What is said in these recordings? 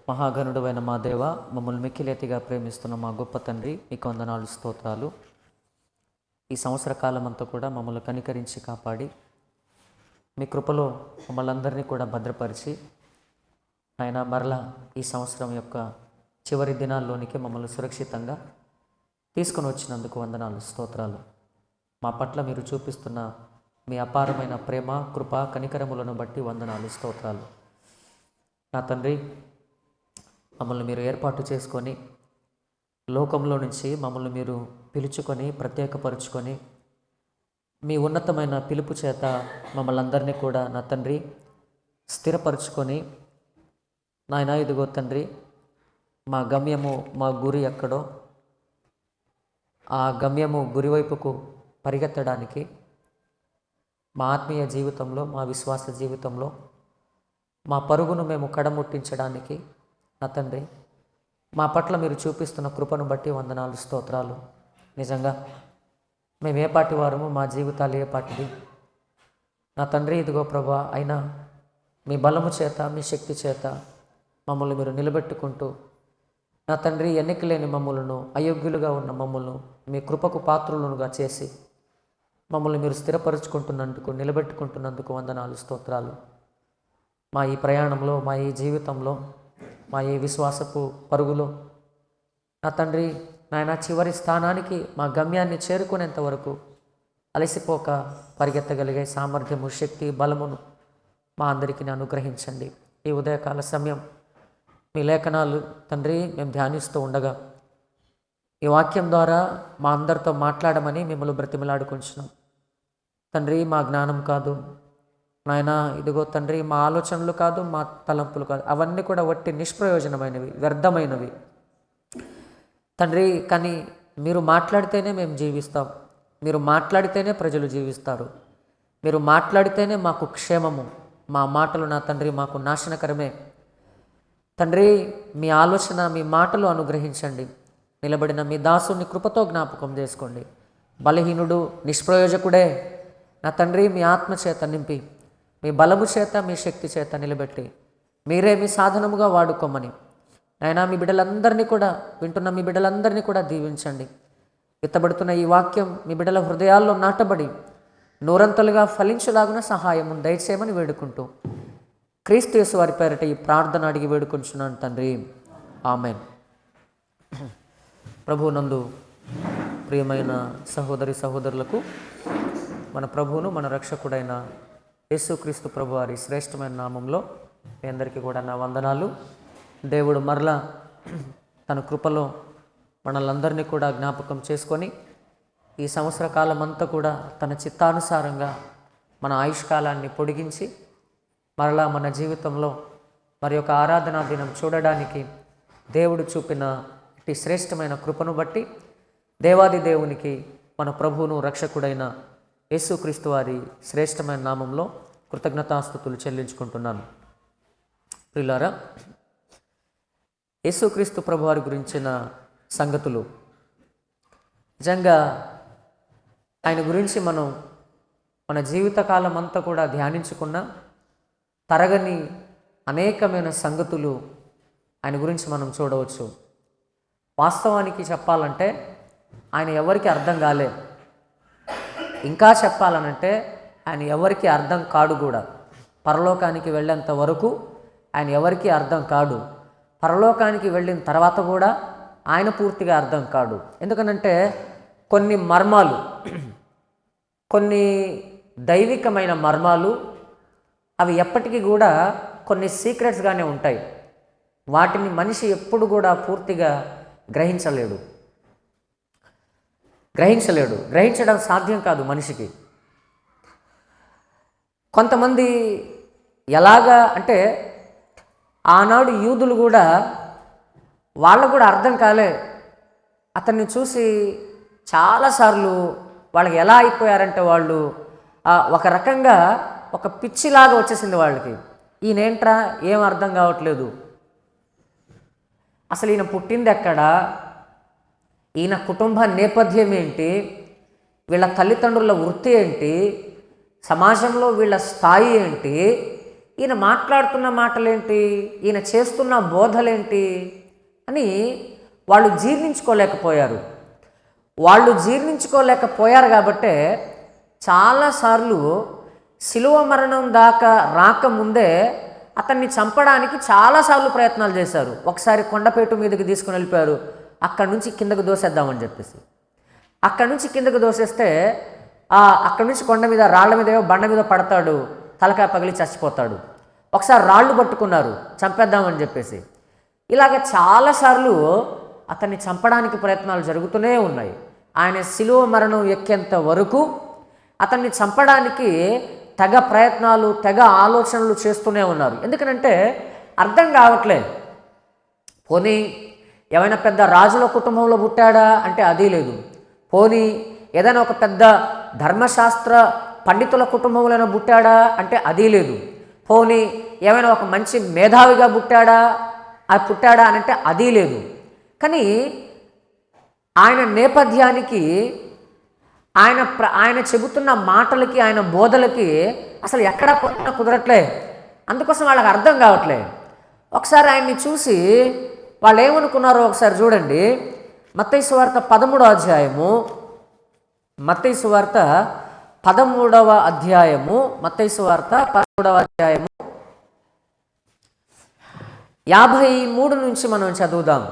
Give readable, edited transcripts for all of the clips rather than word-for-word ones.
మహాగణుడైన మా దేవ, మమ్మల్ని మిక్కిలేతిగా ప్రేమిస్తున్న మా గొప్ప తండ్రి, మీకు వందనాలు, స్తోత్రాలు. ఈ సంవత్సర కాలం అంతా కూడా మమ్మల్ని కనికరించి కాపాడి మీ కృపలో మమ్మల్ని అందరినీ కూడా భద్రపరిచి ఆయన మరలా ఈ సంవత్సరం యొక్క చివరి దినాల్లోనికి మమ్మల్ని సురక్షితంగా తీసుకుని వచ్చినందుకు వందనాలు, స్తోత్రాలు. మా పట్ల మీరు చూపిస్తున్న మీ అపారమైన ప్రేమ, కృప, కనికరములను బట్టి వందనాలు, స్తోత్రాలు. నా తండ్రి, మమ్మల్ని మీరు ఏర్పాటు చేసుకొని లోకంలో నుంచి మమ్మల్ని మీరు పిలుచుకొని ప్రత్యేకపరుచుకొని మీ ఉన్నతమైన పిలుపు చేత మమ్మల్ని అందరినీ కూడా నా తండ్రి స్థిరపరుచుకొని నాయన ఇదిగో తండ్రి, మా గమ్యము, మా గురి ఎక్కడో ఆ గమ్యము గురివైపుకు పరిగెత్తడానికి మా ఆత్మీయ జీవితంలో, మా విశ్వాస జీవితంలో మా పరుగును మేము కడముట్టించడానికి నా తండ్రి మా పట్ల మీరు చూపిస్తున్న కృపను బట్టి వందనాలు, స్తోత్రాలు. నిజంగా మేము ఏ పాటి వారము, మా జీవితాలు ఏ పాటిది నా తండ్రి. ఇదిగో ప్రభా, అయినా మీ బలము చేత, మీ శక్తి చేత మమ్మల్ని మీరు నిలబెట్టుకుంటూ నా తండ్రి ఎన్నిక లేని మమ్మలను, అయోగ్యులుగా ఉన్న మమ్మల్ని మీ కృపకు పాత్రులుగా చేసి మమ్మల్ని మీరు స్థిరపరుచుకుంటున్నందుకు, నిలబెట్టుకుంటున్నందుకు వందనాలు, స్తోత్రాలు. మా ఈ ప్రయాణంలో, మా ఈ జీవితంలో, మా ఈ విశ్వాసపు పరుగులో నా తండ్రి నాయన చివరి స్థానానికి, మా గమ్యాన్ని చేరుకునేంత వరకు అలసిపోక పరిగెత్తగలిగే సామర్థ్యము, శక్తి, బలమును మా అందరికీ అనుగ్రహించండి. ఈ ఉదయకాల సమయం మీ లేఖనాలు తండ్రి మేము ధ్యానిస్తూ ఉండగా ఈ వాక్యం ద్వారా మా అందరితో మాట్లాడమని మిమ్మల్ని బ్రతిమలాడుకుంటున్నాం తండ్రి. మా జ్ఞానం కాదు నాయన, ఇదిగో తండ్రి, మా ఆలోచనలు కాదు, మా తలంపులు కాదు, అవన్నీ కూడా వట్టి నిష్ప్రయోజనమైనవి, వ్యర్థమైనవి తండ్రి. కానీ మీరు మాట్లాడితేనే మేము జీవిస్తాం, మీరు మాట్లాడితేనే ప్రజలు జీవిస్తారు, మీరు మాట్లాడితేనే మాకు క్షేమము. మా మాటలు నా తండ్రి మాకు నాశనకరమే తండ్రి. మీ ఆలోచన, మీ మాటలు అనుగ్రహించండి. నిలబడిన మీ దాసుని కృపతో జ్ఞాపకం చేసుకోండి. బలహీనుడు, నిష్ప్రయోజకుడే నా తండ్రి మీ ఆత్మ చేత నింపి, మీ బలము చేత, మీ శక్తి చేత నిలబెట్టి మీరే మీ సాధనముగా వాడుకోమని నాయనా మీ బిడ్డలందరినీ కూడా, వింటున్న మీ బిడ్డలందరినీ కూడా దీవించండి. విత్తబడుతున్న ఈ వాక్యం మీ బిడ్డల హృదయాల్లో నాటబడి నూరంతలుగా ఫలించులాగున సహాయము దయచేయమని వేడుకుంటూ క్రీస్తు యేసు వారి పేరిట ఈ ప్రార్థన అడిగి వేడుకుంటున్నాను తండ్రి, ఆమెన్. ప్రభువునందు ప్రియమైన సహోదరి సహోదరులకు మన ప్రభువును, మన రక్షకుడైన యేసుక్రీస్తు ప్రభు వారి శ్రేష్టమైన నామంలో మీ అందరికీ కూడా నా వందనాలు. దేవుడు మరలా తన కృపలో మనల్ని కూడా జ్ఞాపకం చేసుకొని ఈ సంవత్సర కాలం అంతా కూడా తన చిత్తానుసారంగా మన ఆయుష్కాలాన్ని పొడిగించి మరలా మన జీవితంలో మరి యొక్క ఆరాధనా దినం చూడడానికి దేవుడు చూపిన ఈ శ్రేష్టమైన కృపను బట్టి దేవాది దేవునికి, మన ప్రభువును రక్షకుడైన యేసుక్రీస్తు వారి శ్రేష్టమైన నామంలో కృతజ్ఞతాస్తుతులు చెల్లించుకుంటున్నాను. ప్రియులారా, యేసుక్రీస్తు ప్రభు వారి గురించిన సంగతులు నిజంగా ఆయన గురించి మనం మన జీవితకాలం అంతా కూడా ధ్యానించుకున్న తరగని అనేకమైన సంగతులు ఆయన గురించి మనం చూడవచ్చు. వాస్తవానికి చెప్పాలంటే ఆయన ఎవరికి అర్థం కాలే, ఇంకా చెప్పాలనంటే ఆయన ఎవరికి అర్థం కాడు కూడా. పరలోకానికి వెళ్ళేంత వరకు ఆయన ఎవరికి అర్థం కాడు. పరలోకానికి వెళ్ళిన తర్వాత కూడా ఆయన పూర్తిగా అర్థం కాడు. ఎందుకనంటే కొన్ని మర్మాలు, కొన్ని దైవికమైన మర్మాలు అవి ఎప్పటికీ కూడా కొన్ని సీక్రెట్స్గానే ఉంటాయి. వాటిని మనిషి ఎప్పుడు కూడా పూర్తిగా గ్రహించలేడు. గ్రహించడం సాధ్యం కాదు మనిషికి. కొంతమంది ఎలాగా అంటే ఆనాడు యూదులు కూడా, వాళ్ళకు కూడా అర్థం కాలే. అతన్ని చూసి చాలాసార్లు వాళ్ళకి ఎలా అయిపోయారంటే వాళ్ళు ఒక రకంగా ఒక పిచ్చిలాగా వచ్చేసింది వాళ్ళకి. ఈయనేంట్రా, ఏం అర్థం కావట్లేదు, అసలు ఈయన పుట్టింది ఎక్కడా, ఈయన కుటుంబ నేపథ్యం ఏంటి, వీళ్ళ తల్లిదండ్రుల వృత్తి ఏంటి, సమాజంలో వీళ్ళ స్థాయి ఏంటి, ఈయన మాట్లాడుతున్న మాటలేంటి, ఈయన చేస్తున్న బోధలేంటి అని వాళ్ళు జీర్ణించుకోలేకపోయారు. కాబట్టే చాలాసార్లు శిలువ మరణం దాకా రాకముందే అతన్ని చంపడానికి చాలాసార్లు ప్రయత్నాలు చేశారు. ఒకసారి కొండపేటు మీదకి తీసుకుని వెళ్ళిపోయారు, అక్కడి నుంచి కిందకు దోసేద్దామని చెప్పేసి. అక్కడి నుంచి కిందకు దోసేస్తే అక్కడి నుంచి కొండ మీద రాళ్ల మీద బండ మీద పడతాడు, తలకాయ పగిలి చచ్చిపోతాడు. ఒకసారి రాళ్ళు పట్టుకున్నారు చంపేద్దామని చెప్పేసి. ఇలాగ చాలాసార్లు అతన్ని చంపడానికి ప్రయత్నాలు జరుగుతూనే ఉన్నాయి. ఆయన శిలువ మరణం ఎక్కేంత వరకు అతన్ని చంపడానికి తెగ ప్రయత్నాలు, తెగ ఆలోచనలు చేస్తూనే ఉన్నారు. ఎందుకనంటే అర్థం కావట్లేదు. పోనీ ఏమైనా పెద్ద రాజుల కుటుంబంలో పుట్టాడా అంటే అది లేదు. పోనీ ఏదైనా ఒక పెద్ద ధర్మశాస్త్ర పండితుల కుటుంబంలోనే పుట్టాడా అంటే అది లేదు. పోనీ ఏమైనా ఒక మంచి మేధావిగా పుట్టాడా అని అంటే అది లేదు. కానీ ఆయన నేపథ్యానికి, ఆయన చెబుతున్న మాటలకి, ఆయన బోధలకి అసలు ఎక్కడ కుదరట్లే. అందుకోసం వాళ్ళకి అర్థం కావట్లే. ఒకసారి ఆయన్ని చూసి వాళ్ళు ఏమనుకున్నారో ఒకసారి చూడండి. మత్తయి సువార్త 13వ అధ్యాయము, మత్తయి సువార్త 13వ అధ్యాయము 53 నుంచి మనం చదువుదాం.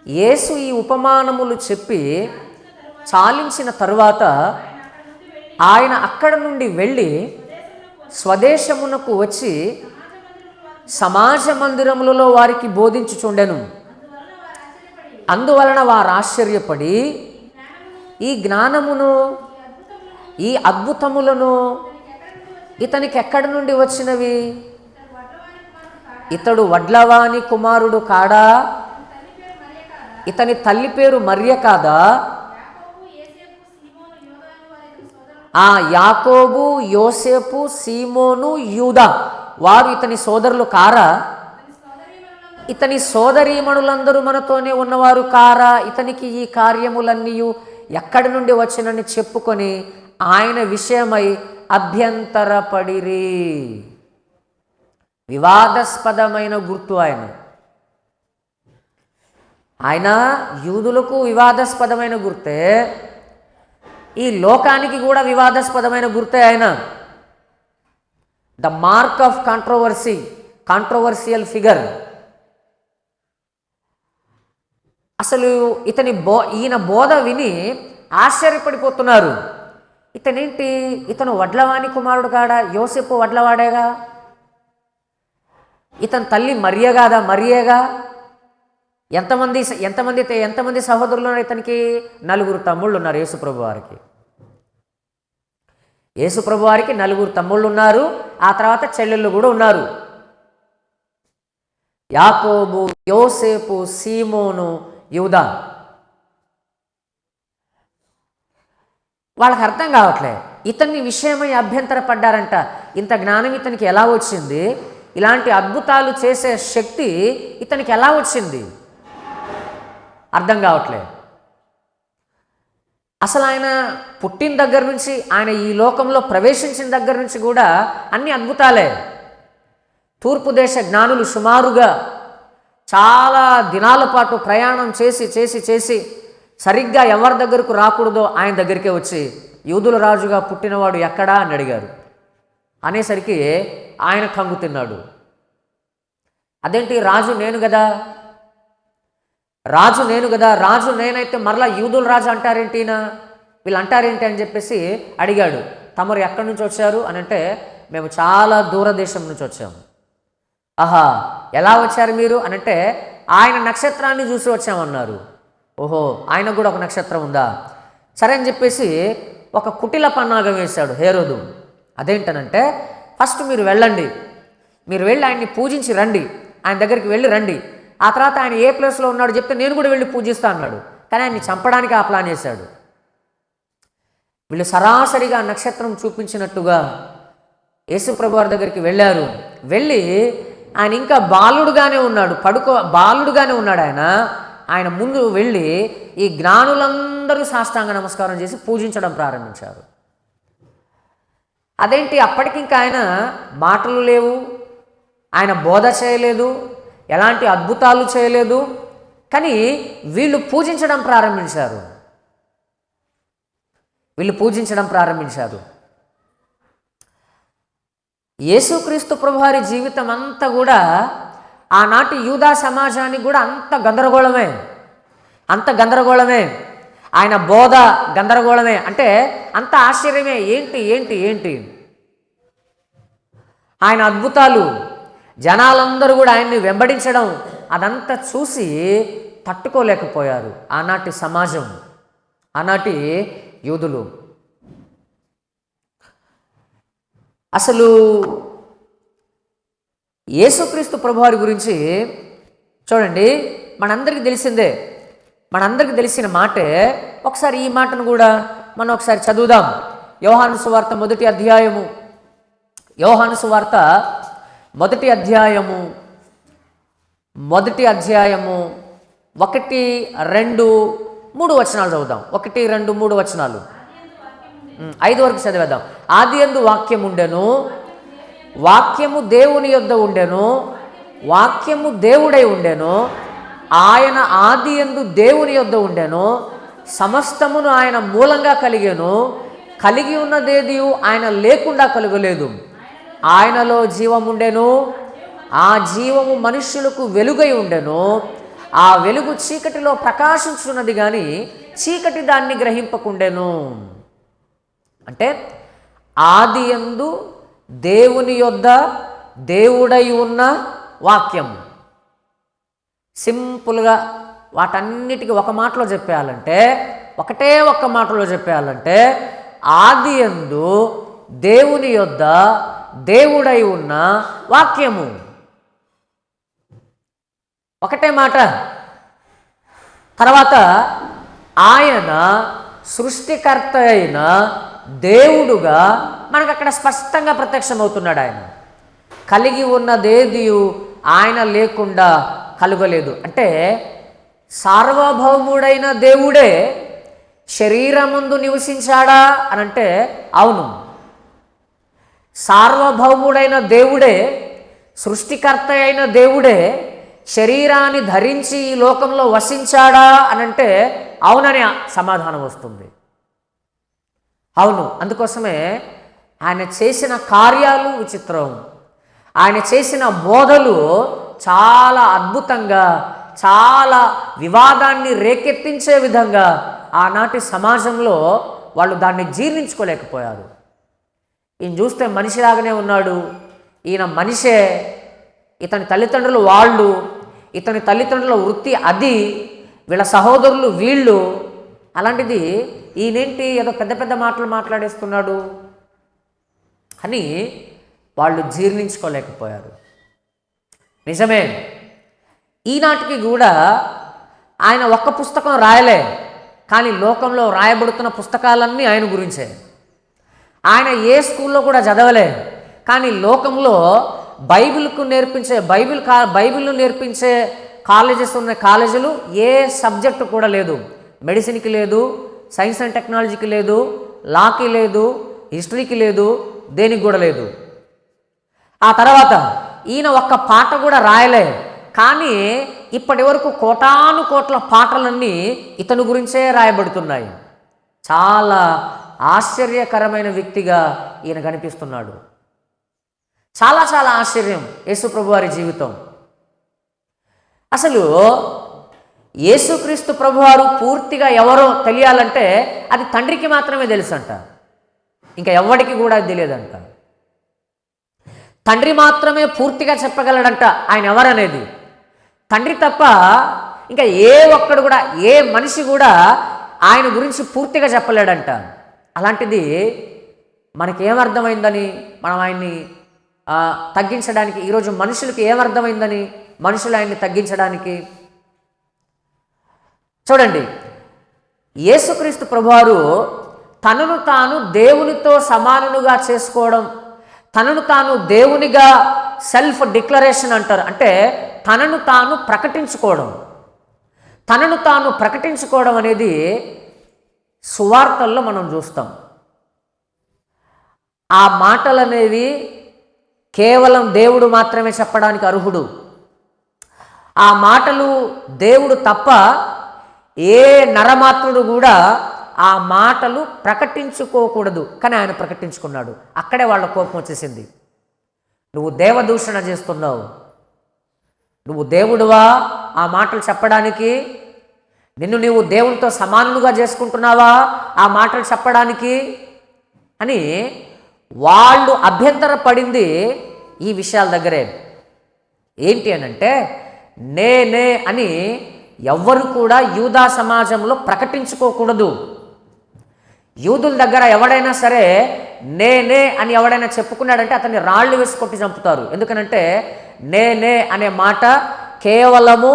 యేసు ఈ ఉపమానములు చెప్పి చాలించిన తరువాత ఆయన అక్కడ నుండి వెళ్ళి స్వదేశమునకు వచ్చి సమాజ మందిరములలో వారికి బోధించుచుండెను. అందువలన వారు ఆశ్చర్యపడి ఈ జ్ఞానమును, ఈ అద్భుతములను ఇతనికి ఎక్కడి నుండి వచ్చినవి, ఇతడు వడ్లవాని కుమారుడు కాడా, ఇతని తల్లి పేరు మరియ కాదా, యాకోబు, యోసేపు, సీమోను, యూదా వారు ఇతని సోదరులు కారా, ఇతని సోదరీమణులందరూ మనతోనే ఉన్నవారు కారా, ఇతనికి ఈ కార్యములన్నీ ఎక్కడి నుండి వచ్చినని చెప్పుకొని ఆయన విషయమై అభ్యంతరపడిరి. వివాదాస్పదమైన గుర్తు ఆయన యూదులకు వివాదాస్పదమైన గుర్తే, ఈ లోకానికి కూడా వివాదాస్పదమైన గుర్తే ఆయన. The mark of controversial figure. అసలు ఈయన బోధ విని ఆశ్చర్యపడిపోతున్నారు. ఇతనేంటి, ఇతను వడ్లవాని కుమారుడు కాడా, యోసేపు వడ్లవాడేగా, ఇతని తల్లి మరియ కాదా, మరియేగా, ఎంతమంది సహోదరులు ఉన్నారు ఇతనికి? 4 తమ్ముళ్ళు ఉన్నారు యేసుప్రభు వారికి. యేసుప్రభు వారికి 4 తమ్ముళ్ళు ఉన్నారు. ఆ తర్వాత చెల్లెళ్ళు కూడా ఉన్నారు. యాకోబు, యోసేపు, సీమోను, యూదా. వాళ్ళకి అర్థం కావట్లే. ఇతన్ని విషయమై అభ్యంతరపడ్డారంట. ఇంత జ్ఞానం ఇతనికి ఎలా వచ్చింది, ఇలాంటి అద్భుతాలు చేసే శక్తి ఇతనికి ఎలా వచ్చింది, అర్థం కావట్లే. అసలు ఆయన పుట్టిన దగ్గర నుంచి, ఆయన ఈ లోకంలో ప్రవేశించిన దగ్గర నుంచి కూడా అన్ని అద్భుతాలే. తూర్పు దేశ జ్ఞానులు సుమారుగా చాలా దినాల పాటు ప్రయాణం చేసి సరిగ్గా ఎవరి దగ్గరకు రాకూడదో ఆయన దగ్గరికే వచ్చి యూదుల రాజుగా పుట్టినవాడు ఎక్కడా అని అడిగారు. అనేసరికి ఆయన కంగు తిన్నాడు. అదేంటి, రాజు నేను కదా, రాజు నేనైతే మరలా యూదుల రాజు అంటారేంటి, వీళ్ళు అంటారేంటి అని చెప్పేసి అడిగాడు. తమరు ఎక్కడి నుంచి వచ్చారు అని అంటే, మేము చాలా దూరదేశం నుంచి వచ్చాము. ఆహా, ఎలా వచ్చారు మీరు అని అంటే, ఆయన నక్షత్రాన్ని చూసి వచ్చామన్నారు. ఓహో, ఆయనకు కూడా ఒక నక్షత్రం ఉందా, సరే అని చెప్పేసి ఒక కుటిల పన్నాగం వేశాడు హేరోదు. అదేంటనంటే, ఫస్ట్ మీరు వెళ్ళి ఆయన్ని పూజించి రండి, ఆయన దగ్గరికి వెళ్ళి రండి. ఆ తర్వాత ఆయన ఏ ప్లేస్లో ఉన్నాడు చెప్తే నేను కూడా వెళ్ళి పూజిస్తా అన్నాడు. కానీ ఆయన్ని చంపడానికి ఆ ప్లాన్ వేశాడు. వీళ్ళు సరాసరిగా నక్షత్రం చూపించినట్టుగా యేసుప్రభు వారి దగ్గరికి వెళ్ళారు. వెళ్ళి ఆయన ఇంకా బాలుడుగానే ఉన్నాడు, బాలుడుగానే ఉన్నాడు ఆయన ముందు వెళ్ళి ఈ జ్ఞానులందరూ సాష్టాంగ నమస్కారం చేసి పూజించడం ప్రారంభించారు. అదేంటి అప్పటికి ఇంకా ఆయన మాటలు లేవు, ఆయన బోధ చేయలేదు, ఎలాంటి అద్భుతాలు చేయలేదు, కానీ వీళ్ళు పూజించడం ప్రారంభించారు. యేసుక్రీస్తు ప్రభువారి జీవితం అంతా కూడా ఆనాటి యూదా సమాజానికి కూడా అంత గందరగోళమే, ఆయన బోధ గందరగోళమే, అంటే అంత ఆశ్చర్యమే. ఏంటి ఆయన అద్భుతాలు, జనాలందరూ కూడా ఆయన్ని వెంబడించడం, అదంతా చూసి తట్టుకోలేకపోయారు ఆనాటి సమాజం, ఆనాటి యూదులు. అసలు యేసుక్రీస్తు ప్రభువారి గురించి చూడండి, మనందరికీ తెలిసిన మాటే. ఒకసారి ఈ మాటను కూడా మనం ఒకసారి చదువుదాం. యోహాను సువార్త మొదటి అధ్యాయము 1, 2, 3 వచనాలు చదువుదాం. 1, 2, 3 వచనాలు, 5 వరకు చదివేద్దాం. ఆదియందు వాక్యం ఉండెను, వాక్యము దేవుని యొద్ద ఉండెను, వాక్యము దేవుడై ఉండెను, ఆయన ఆదియందు దేవుని యొద్ద ఉండెను, సమస్తమును ఆయన మూలంగా కలిగెను, కలిగి ఉన్నదేది ఆయన లేకుండా కలుగలేదు. ఆయనలో జీవముండెను, ఆ జీవము మనుష్యులకు వెలుగై ఉండెను, ఆ వెలుగు చీకటిలో ప్రకాశించున్నది కానీ చీకటి దాన్ని గ్రహింపకుండెను. అంటే ఆదియందు దేవుని యొద్ద దేవుడై ఉన్న వాక్యం. సింపుల్గా వాటన్నిటికీ ఒక మాటలో చెప్పేయాలంటే, ఒక్క మాటలో చెప్పేయాలంటే, ఆదియందు దేవుని యొద్ద దేవుడై ఉన్న వాక్యము. ఒకటే మాట. తర్వాత ఆయన సృష్టికర్త అయిన దేవుడుగా మనకు అక్కడ స్పష్టంగా ప్రత్యక్షమవుతున్నాడు. ఆయన కలిగి ఉన్నదేది ఆయన లేకుండా కలుగలేదు. అంటే సార్వభౌముడైన దేవుడే శరీరముందు నివసించాడా అని అంటే అవును. సార్వభౌముడైన దేవుడే, సృష్టికర్త అయిన దేవుడే శరీరాన్ని ధరించి ఈ లోకంలో వసించాడా అని అంటే అవునని సమాధానం వస్తుంది. అవును. అందుకోసమే ఆయన చేసిన కార్యాలు విచిత్రం, ఆయన చేసిన బోధలు చాలా అద్భుతంగా, చాలా వివాదాన్ని రేకెత్తించే విధంగా ఆనాటి సమాజంలో వాళ్ళు దాన్ని జీర్ణించుకోలేకపోయారు. ఈయన చూస్తే మనిషిలాగానే ఉన్నాడు, ఈయన మనిషే, ఇతని తల్లిదండ్రులు వాళ్ళు, ఇతని తల్లిదండ్రుల వృత్తి అది, వీళ్ళ సహోదరులు వీళ్ళు, అలాంటిది ఈయనేంటి ఏదో పెద్ద పెద్ద మాటలు మాట్లాడేస్తున్నాడు అని వాళ్ళు జీర్ణించుకోలేకపోయారు. నిజమే, ఈనాటికి కూడా ఆయన ఒక్క పుస్తకం రాయలే, కానీ లోకంలో రాయబడుతున్న పుస్తకాలన్నీ ఆయన గురించే. ఆయన ఏ స్కూల్లో కూడా చదవలే, కానీ లోకంలో బైబిల్ను నేర్పించే కాలేజెస్ ఉన్న కాలేజీలు ఏ సబ్జెక్టు కూడా లేదు. మెడిసిన్కి లేదు, సైన్స్ అండ్ టెక్నాలజీకి లేదు, లాకి లేదు, హిస్టరీకి లేదు, దేనికి కూడా లేదు. ఆ తర్వాత ఈయన ఒక్క పాట కూడా రాయలే, కానీ ఇప్పటి వరకు కోటాను కోట్ల పాటలన్నీ ఇతని గురించే రాయబడుతున్నాయి. చాలా ఆశ్చర్యకరమైన వ్యక్తిగా ఈయన కనిపిస్తున్నాడు. చాలా చాలా ఆశ్చర్యం యేసుప్రభు వారి జీవితం. అసలు యేసుక్రీస్తు ప్రభువారు పూర్తిగా ఎవరో తెలియాలంటే అది తండ్రికి మాత్రమే తెలుసంట, ఇంకా ఎవ్వడికి కూడా తెలియదంట. తండ్రి మాత్రమే పూర్తిగా చెప్పగలడంట ఆయన ఎవరనేది. తండ్రి తప్ప ఇంకా ఏ ఒక్కడు కూడా, ఏ మనిషి కూడా ఆయన గురించి పూర్తిగా చెప్పలేడంట. అలాంటిది మనకేమర్థమైందని మనం ఆయన్ని తగ్గించడానికి, ఈరోజు మనుషులకి ఏమర్థమైందని మనుషులు ఆయన్ని తగ్గించడానికి? చూడండి, యేసుక్రీస్తు ప్రభువారు తనను తాను దేవునితో సమానుగా చేసుకోవడం, తనను తాను దేవునిగా సెల్ఫ్ డిక్లరేషన్ అంటారు, అంటే తనను తాను ప్రకటించుకోవడం అనేది సువార్తల్లో మనం చూస్తాం. ఆ మాటలనేవి కేవలం దేవుడు మాత్రమే చెప్పడానికి అర్హుడు. ఆ మాటలు దేవుడు తప్ప ఏ నరమాత్రుడు కూడా ఆ మాటలు ప్రకటించుకోకూడదు. కానీ ఆయన ప్రకటించుకున్నాడు. అక్కడే వాళ్ళ కోపం వచ్చేసింది. నువ్వు దేవదూషణ చేస్తున్నావు, నువ్వు దేవుడువా ఆ మాటలు చెప్పడానికి? నిన్ను నీవు దేవునితో సమానులుగా చేసుకుంటున్నావా ఆ మాటలు చెప్పడానికి అని వాళ్ళు అభ్యంతరపడింది ఈ విషయాల దగ్గరే. ఏంటి అనంటే, నేనే అని ఎవ్వరు కూడా యూదా సమాజంలో ప్రకటించుకోకూడదు. యూదుల దగ్గర ఎవడైనా సరే నేనే అని ఎవడైనా చెప్పుకున్నాడంటే అతన్ని రాళ్ళు వేసి కొట్టి చంపుతారు. ఎందుకనంటే నేనే అనే మాట కేవలము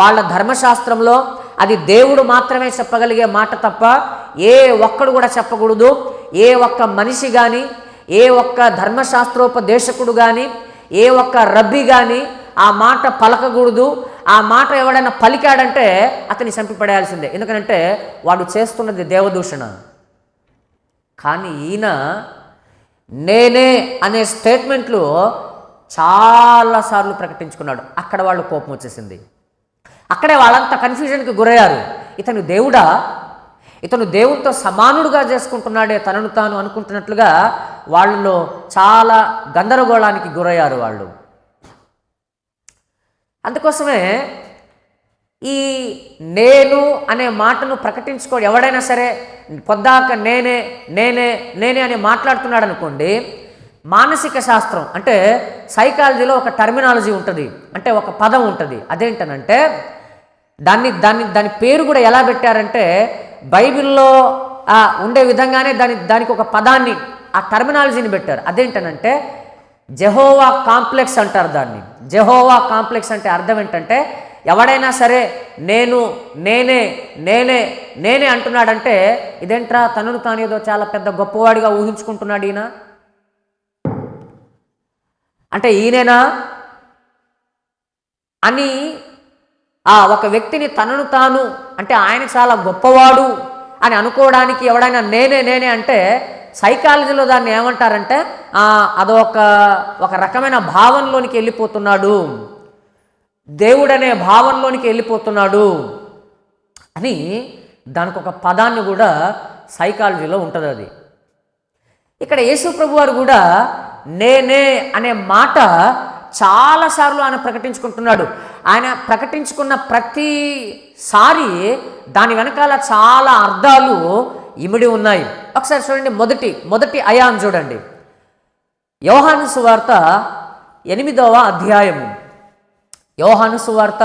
వాళ్ళ ధర్మశాస్త్రంలో అది దేవుడు మాత్రమే చెప్పగలిగే మాట తప్ప ఏ ఒక్కడు కూడా చెప్పకూడదు. ఏ ఒక్క మనిషి కానీ, ఏ ఒక్క ధర్మశాస్త్రోపదేశకుడు కానీ, ఏ ఒక్క రబ్బీ కానీ ఆ మాట పలకకూడదు. ఆ మాట ఎవడైనా పలికాడంటే అతన్ని చంపిపడేయాల్సిందే. ఎందుకంటే వాడు చేస్తున్నది దేవదూషణ. కానీ ఈయన నేనే అనే స్టేట్మెంట్లు చాలాసార్లు ప్రకటించుకున్నాడు. అక్కడ వాళ్ళు కోపం వచ్చేసింది. అక్కడే వాళ్ళంతా కన్ఫ్యూజన్కి గురయ్యారు. ఇతను దేవుడా? ఇతను దేవునితో సమానుడుగా చేసుకుంటున్నాడే తనను తాను అనుకుంటున్నట్లుగా వాళ్ళలో చాలా గందరగోళానికి గురయ్యారు వాళ్ళు. అందుకోసమే ఈ నేను అనే మాటను ఎవడైనా సరే పొద్దాక నేనే నేనే నేనే అని మాట్లాడుతున్నాడు అనుకోండి, మానసిక శాస్త్రం అంటే సైకాలజీలో ఒక టర్మినాలజీ ఉంటుంది, అంటే ఒక పదం ఉంటుంది. అదేంటనంటే దాని పేరు కూడా ఎలా పెట్టారంటే బైబిల్లో ఉండే విధంగానే దానికి ఒక పదాన్ని, ఆ టర్మినాలజీని పెట్టారు. అదేంటనంటే జెహోవా కాంప్లెక్స్ అంటారు దాన్ని. జెహోవా కాంప్లెక్స్ అంటే అర్థం ఏంటంటే ఎవడైనా సరే నేను నేనే నేనే నేనే అంటున్నాడంటే ఇదేంట్రా తనను తాను ఏదో చాలా పెద్ద గొప్పవాడిగా ఊహించుకుంటున్నాడు ఈయన, అంటే ఈయనేనా అని ఒక వ్యక్తిని తనను తాను అంటే ఆయన చాలా గొప్పవాడు అని అనుకోవడానికి ఎవడైనా నేనే నేనే అంటే సైకాలజీలో దాన్ని ఏమంటారంటే ఒక రకమైన భావనలోనికి వెళ్ళిపోతున్నాడు, దేవుడనే భావనలోనికి వెళ్ళిపోతున్నాడు అని దానికి ఒక పదాన్ని కూడా సైకాలజీలో ఉంటుంది. అది ఇక్కడ యేసు ప్రభు వారు కూడా నేనే అనే మాట చాలాసార్లు ఆయన ప్రకటించుకుంటున్నాడు. ఆయన ప్రకటించుకున్న ప్రతిసారి దాని వెనకాల చాలా అర్థాలు ఇమిడి ఉన్నాయి. ఒకసారి చూడండి, మొదటి అయాం చూడండి. యోహాను సువార్త 8వ అధ్యాయము. యోహాను సువార్త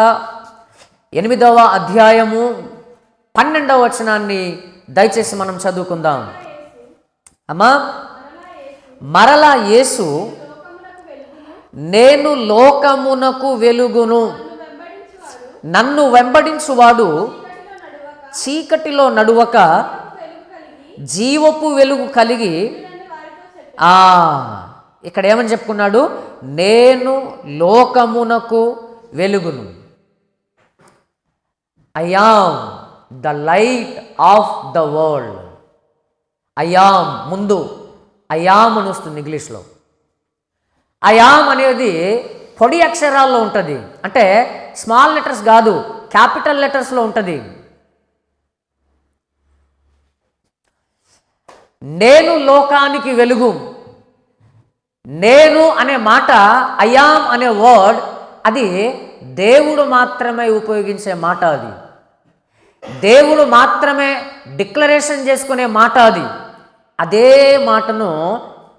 8వ అధ్యాయము 12వ వచనాన్ని దయచేసి మనం చదువుకుందాం. అమ్మా, మరలా యేసు నేను లోకమునకు వెలుగును, నన్ను వెంబడించువాడు చీకటిలో నడువక జీవపు వెలుగు కలిగి. ఇక్కడ ఏమని చెప్పుకున్నాడు? నేను లోకమునకు వెలుగును. I am the light of the world. I am ముందు ఐ యామ్ అని వస్తుంది ఇంగ్లీష్లో. ఐ యామ్ అనేది పొడి అక్షరాల్లో ఉంటుంది, అంటే స్మాల్ లెటర్స్ కాదు, క్యాపిటల్ లెటర్స్లో ఉంటుంది. నేను లోకానికి వెలుగు. నేను అనే మాట, ఐ యామ్ అనే వర్డ్, అది దేవుడు మాత్రమే ఉపయోగించే మాట. అది దేవుడు మాత్రమే డిక్లరేషన్ చేసుకునే మాట. అదే మాటను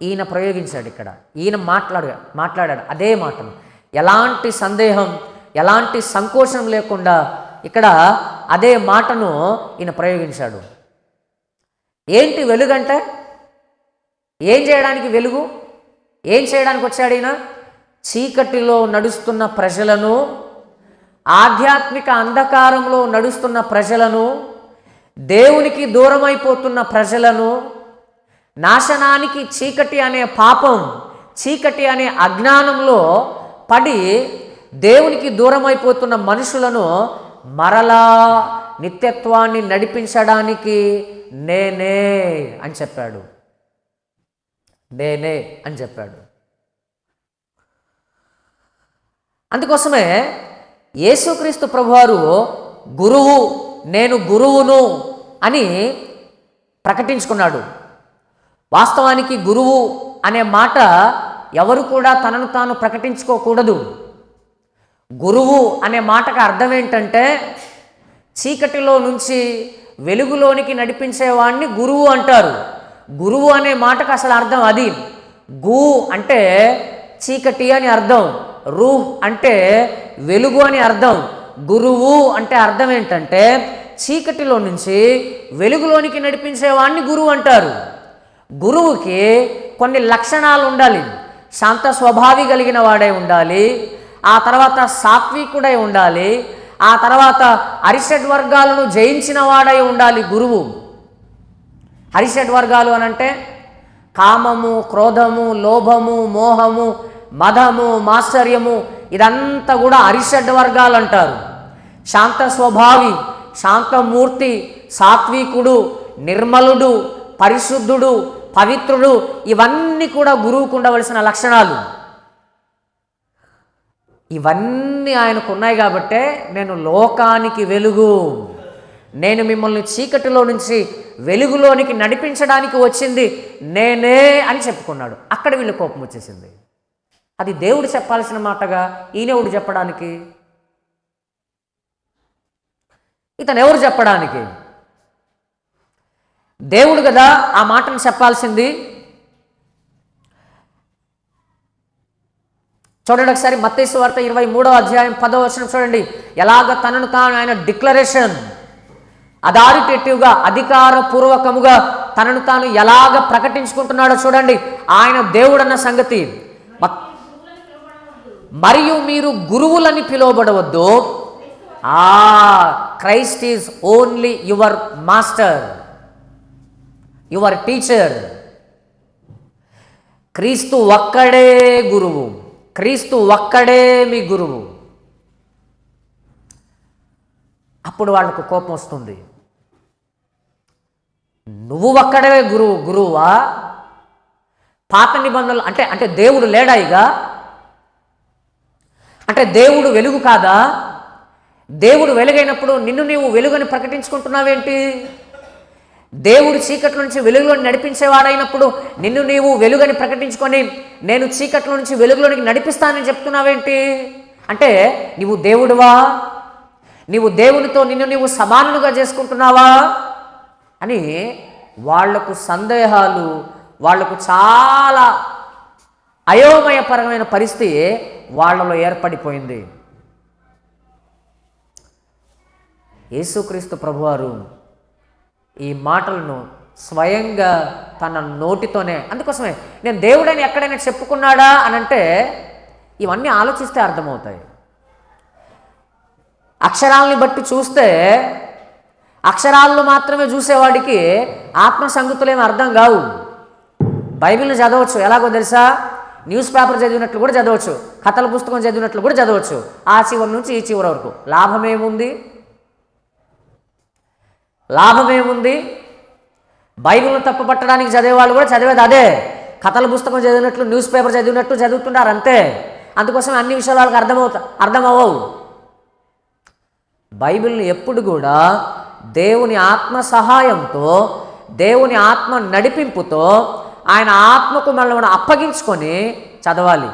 ఈయన ప్రయోగించాడు. ఇక్కడ ఈయన మాట్లాడాడు అదే మాటను. ఎలాంటి సందేహం, ఎలాంటి సంకోచం లేకుండా ఇక్కడ అదే మాటను ఈయన ప్రయోగించాడు. ఏంటి వెలుగంటే? ఏం చేయడానికి వెలుగు? ఏం చేయడానికి వచ్చాడు ఈయన? చీకటిలో నడుస్తున్న ప్రజలను, ఆధ్యాత్మిక అంధకారంలో నడుస్తున్న ప్రజలను, దేవునికి దూరమైపోతున్న ప్రజలను, నాశనానికి చీకటి అనే పాపం, చీకటి అనే అజ్ఞానంలో పడి దేవునికి దూరమైపోతున్న మనుషులను మరలా నిత్యత్వాన్ని నడిపించడానికి నేనే అని చెప్పాడు. నేనే అని చెప్పాడు. అందుకోసమే యేసుక్రీస్తు ప్రభువారు గురువు, నేను గురువును అని ప్రకటించుకున్నాడు. వాస్తవానికి గురువు అనే మాట ఎవరు కూడా తనను తాను ప్రకటించుకోకూడదు. గురువు అనే మాటకు అర్థం ఏంటంటే చీకటిలో నుంచి వెలుగులోనికి నడిపించేవాడిని గురువు అంటారు. గురువు అనే మాటకు అసలు అర్థం అది. గు అంటే చీకటి అని అర్థం, రూహ్ అంటే వెలుగు అని అర్థం. గురువు అంటే అర్థం ఏంటంటే చీకటిలో నుంచి వెలుగులోనికి నడిపించేవాడిని గురువు అంటారు. గురువుకి కొన్ని లక్షణాలు ఉండాలి. శాంత స్వభావి కలిగిన వాడై ఉండాలి, ఆ తర్వాత సాత్వికుడై ఉండాలి, ఆ తర్వాత అరిషడ్ వర్గాలను జయించిన వాడై ఉండాలి గురువు. అరిషడ్ వర్గాలు అనంటే కామము, క్రోధము, లోభము, మోహము, మదము, మాత్సర్యము, ఇదంతా కూడా అరిషడ్ వర్గాలు అంటారు. శాంత స్వభావి, శాంతమూర్తి, సాత్వికుడు, నిర్మలుడు, పరిశుద్ధుడు, పవిత్రుడు, ఇవన్నీ కూడా గురువుకు ఉండవలసిన లక్షణాలు. ఇవన్నీ ఆయనకు ఉన్నాయి కాబట్టే నేను లోకానికి వెలుగు, నేను మిమ్మల్ని చీకటిలో నుంచి వెలుగులోనికి నడిపించడానికి వచ్చింది నేనే అని చెప్పుకున్నాడు. అక్కడ వీళ్ళు కోపం వచ్చేసింది. అది దేవుడు చెప్పాల్సిన మాటగా ఈయనెవడు చెప్పడానికి? ఇతను ఎవరు చెప్పడానికి? దేవుడు కదా ఆ మాటను చెప్పాల్సింది. చూడండి ఒకసారి మత్తయి సువార్త 23వ అధ్యాయం 10వ వచనం చూడండి. ఎలాగ తనను తాను ఆయన డిక్లరేషన్, అథారిటేటివ్గా, అధికారపూర్వకముగా తనను తాను ఎలాగ ప్రకటించుకుంటున్నాడో చూడండి. ఆయన దేవుడన్న సంగతి. మరియు మీరు గురువులని పిలువబడవద్దు, Christ is only your master, your teacher. క్రీస్తు ఒక్కడే గురువు, క్రీస్తు ఒక్కడే మీ గురువు. అప్పుడు వాళ్ళకు కోపం వస్తుంది. నువ్వు ఒక్కడే గురువా? పాత నిబంధనలు అంటే దేవుడు లేడా? ఇక అంటే దేవుడు వెలుగు కాదా? దేవుడు వెలుగైనప్పుడు నిన్ను నీవు వెలుగని ప్రకటించుకుంటున్నావేంటి? దేవుడు చీకట్ల నుంచి వెలుగులోని నడిపించేవాడైనప్పుడు నిన్ను నీవు వెలుగని ప్రకటించుకొని నేను చీకట్ల నుంచి వెలుగులోనికి నడిపిస్తానని చెప్తున్నావేంటి? అంటే నీవు దేవుడువా? నీవు దేవునితో నిన్ను నీవు సమానులుగా చేసుకుంటున్నావా అని వాళ్లకు సందేహాలు, వాళ్లకు చాలా అయోమయపరమైన పరిస్థితి వాళ్ళలో ఏర్పడిపోయింది. యేసుక్రీస్తు ప్రభువారు ఈ మాటలను స్వయంగా తన నోటితోనే, అందుకోసమే నేను దేవుడని ఎక్కడైనా చెప్పుకున్నాడా అని అంటే ఇవన్నీ ఆలోచిస్తే అర్థమవుతాయి. అక్షరాలని బట్టి చూస్తే అక్షరాలను మాత్రమే చూసేవాడికి ఆత్మ సంగతులేమి అర్థం కావు. బైబిల్ని చదవచ్చు, ఎలాగో తెలుసా? న్యూస్ పేపర్ చదివినట్లు కూడా చదవచ్చు, కథల పుస్తకం చదివినట్లు కూడా చదవచ్చు, ఆ చివరి నుంచి ఈ చివరి వరకు. లాభమేముంది? లాభమేముంది? బైబిల్ను తప్పుపట్టడానికి చదివేవాళ్ళు కూడా చదివేది అదే. కథల పుస్తకం చదివినట్లు, న్యూస్ పేపర్ చదివినట్టు చదువుతున్నారు అంతే. అందుకోసం అన్ని విషయాలు వాళ్ళకి అర్థమవ్వవు. బైబిల్ని ఎప్పుడు కూడా దేవుని ఆత్మ సహాయంతో, దేవుని ఆత్మ నడిపింపుతో, ఆయన ఆత్మకు మనల్ని అప్పగించుకొని చదవాలి.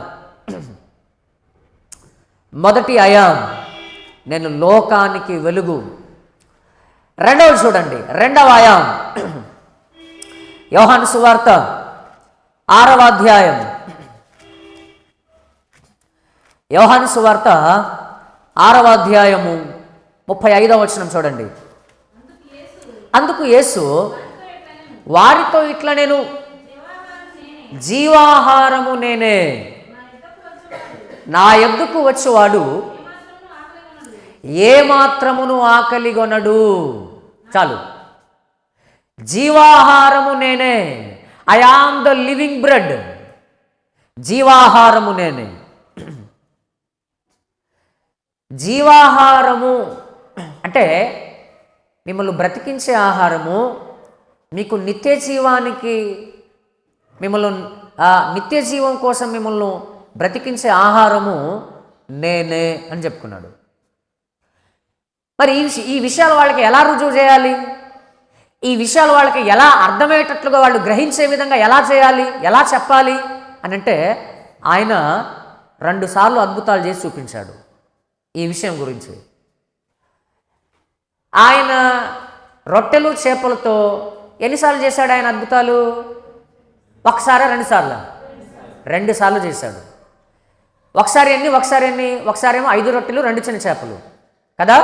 మొదటి అయాం, నేను లోకానికి వెలుగు. రెండవది చూడండి, రెండవ అయాం యోహాను సువార్త 6వ అధ్యాయం. యోహాను సువార్త 6వ అధ్యాయము 35వ వచనం చూడండి. అందుకు యేసు వారితో ఇట్లా, నేను జీవాహారము నేనే, నా యొద్దకు వచ్చేవాడు ఏమాత్రమును ఆకలిగొనడు. చాలు. జీవాహారము నేనే, I am the living bread. జీవాహారము నేనే. జీవాహారము అంటే మిమ్మల్ని బ్రతికించే ఆహారము, మీకు నిత్య జీవానికి మిమ్మల్ని నిత్య జీవం కోసం మిమ్మల్ని బ్రతికించే ఆహారము నేనే అని చెప్పుకున్నాడు. మరి ఈ విషయాలు వాళ్ళకి ఎలా రుజువు చేయాలి? ఈ విషయాలు వాళ్ళకి ఎలా అర్థమయ్యేటట్లుగా వాళ్ళు గ్రహించే విధంగా ఎలా చేయాలి, ఎలా చెప్పాలి అని అంటే ఆయన 2 సార్లు అద్భుతాలు చేసి చూపించాడు ఈ విషయం గురించి. ఆయన రొట్టెలు చేపలతో ఎన్నిసార్లు చేశాడు ఆయన అద్భుతాలు? ఒకసారా 2 సార్లు? 2 సార్లు చేశాడు. ఒకసారి ఒకసారేమో 5 రొట్టెలు 2 చిన్న చేపలు కదా.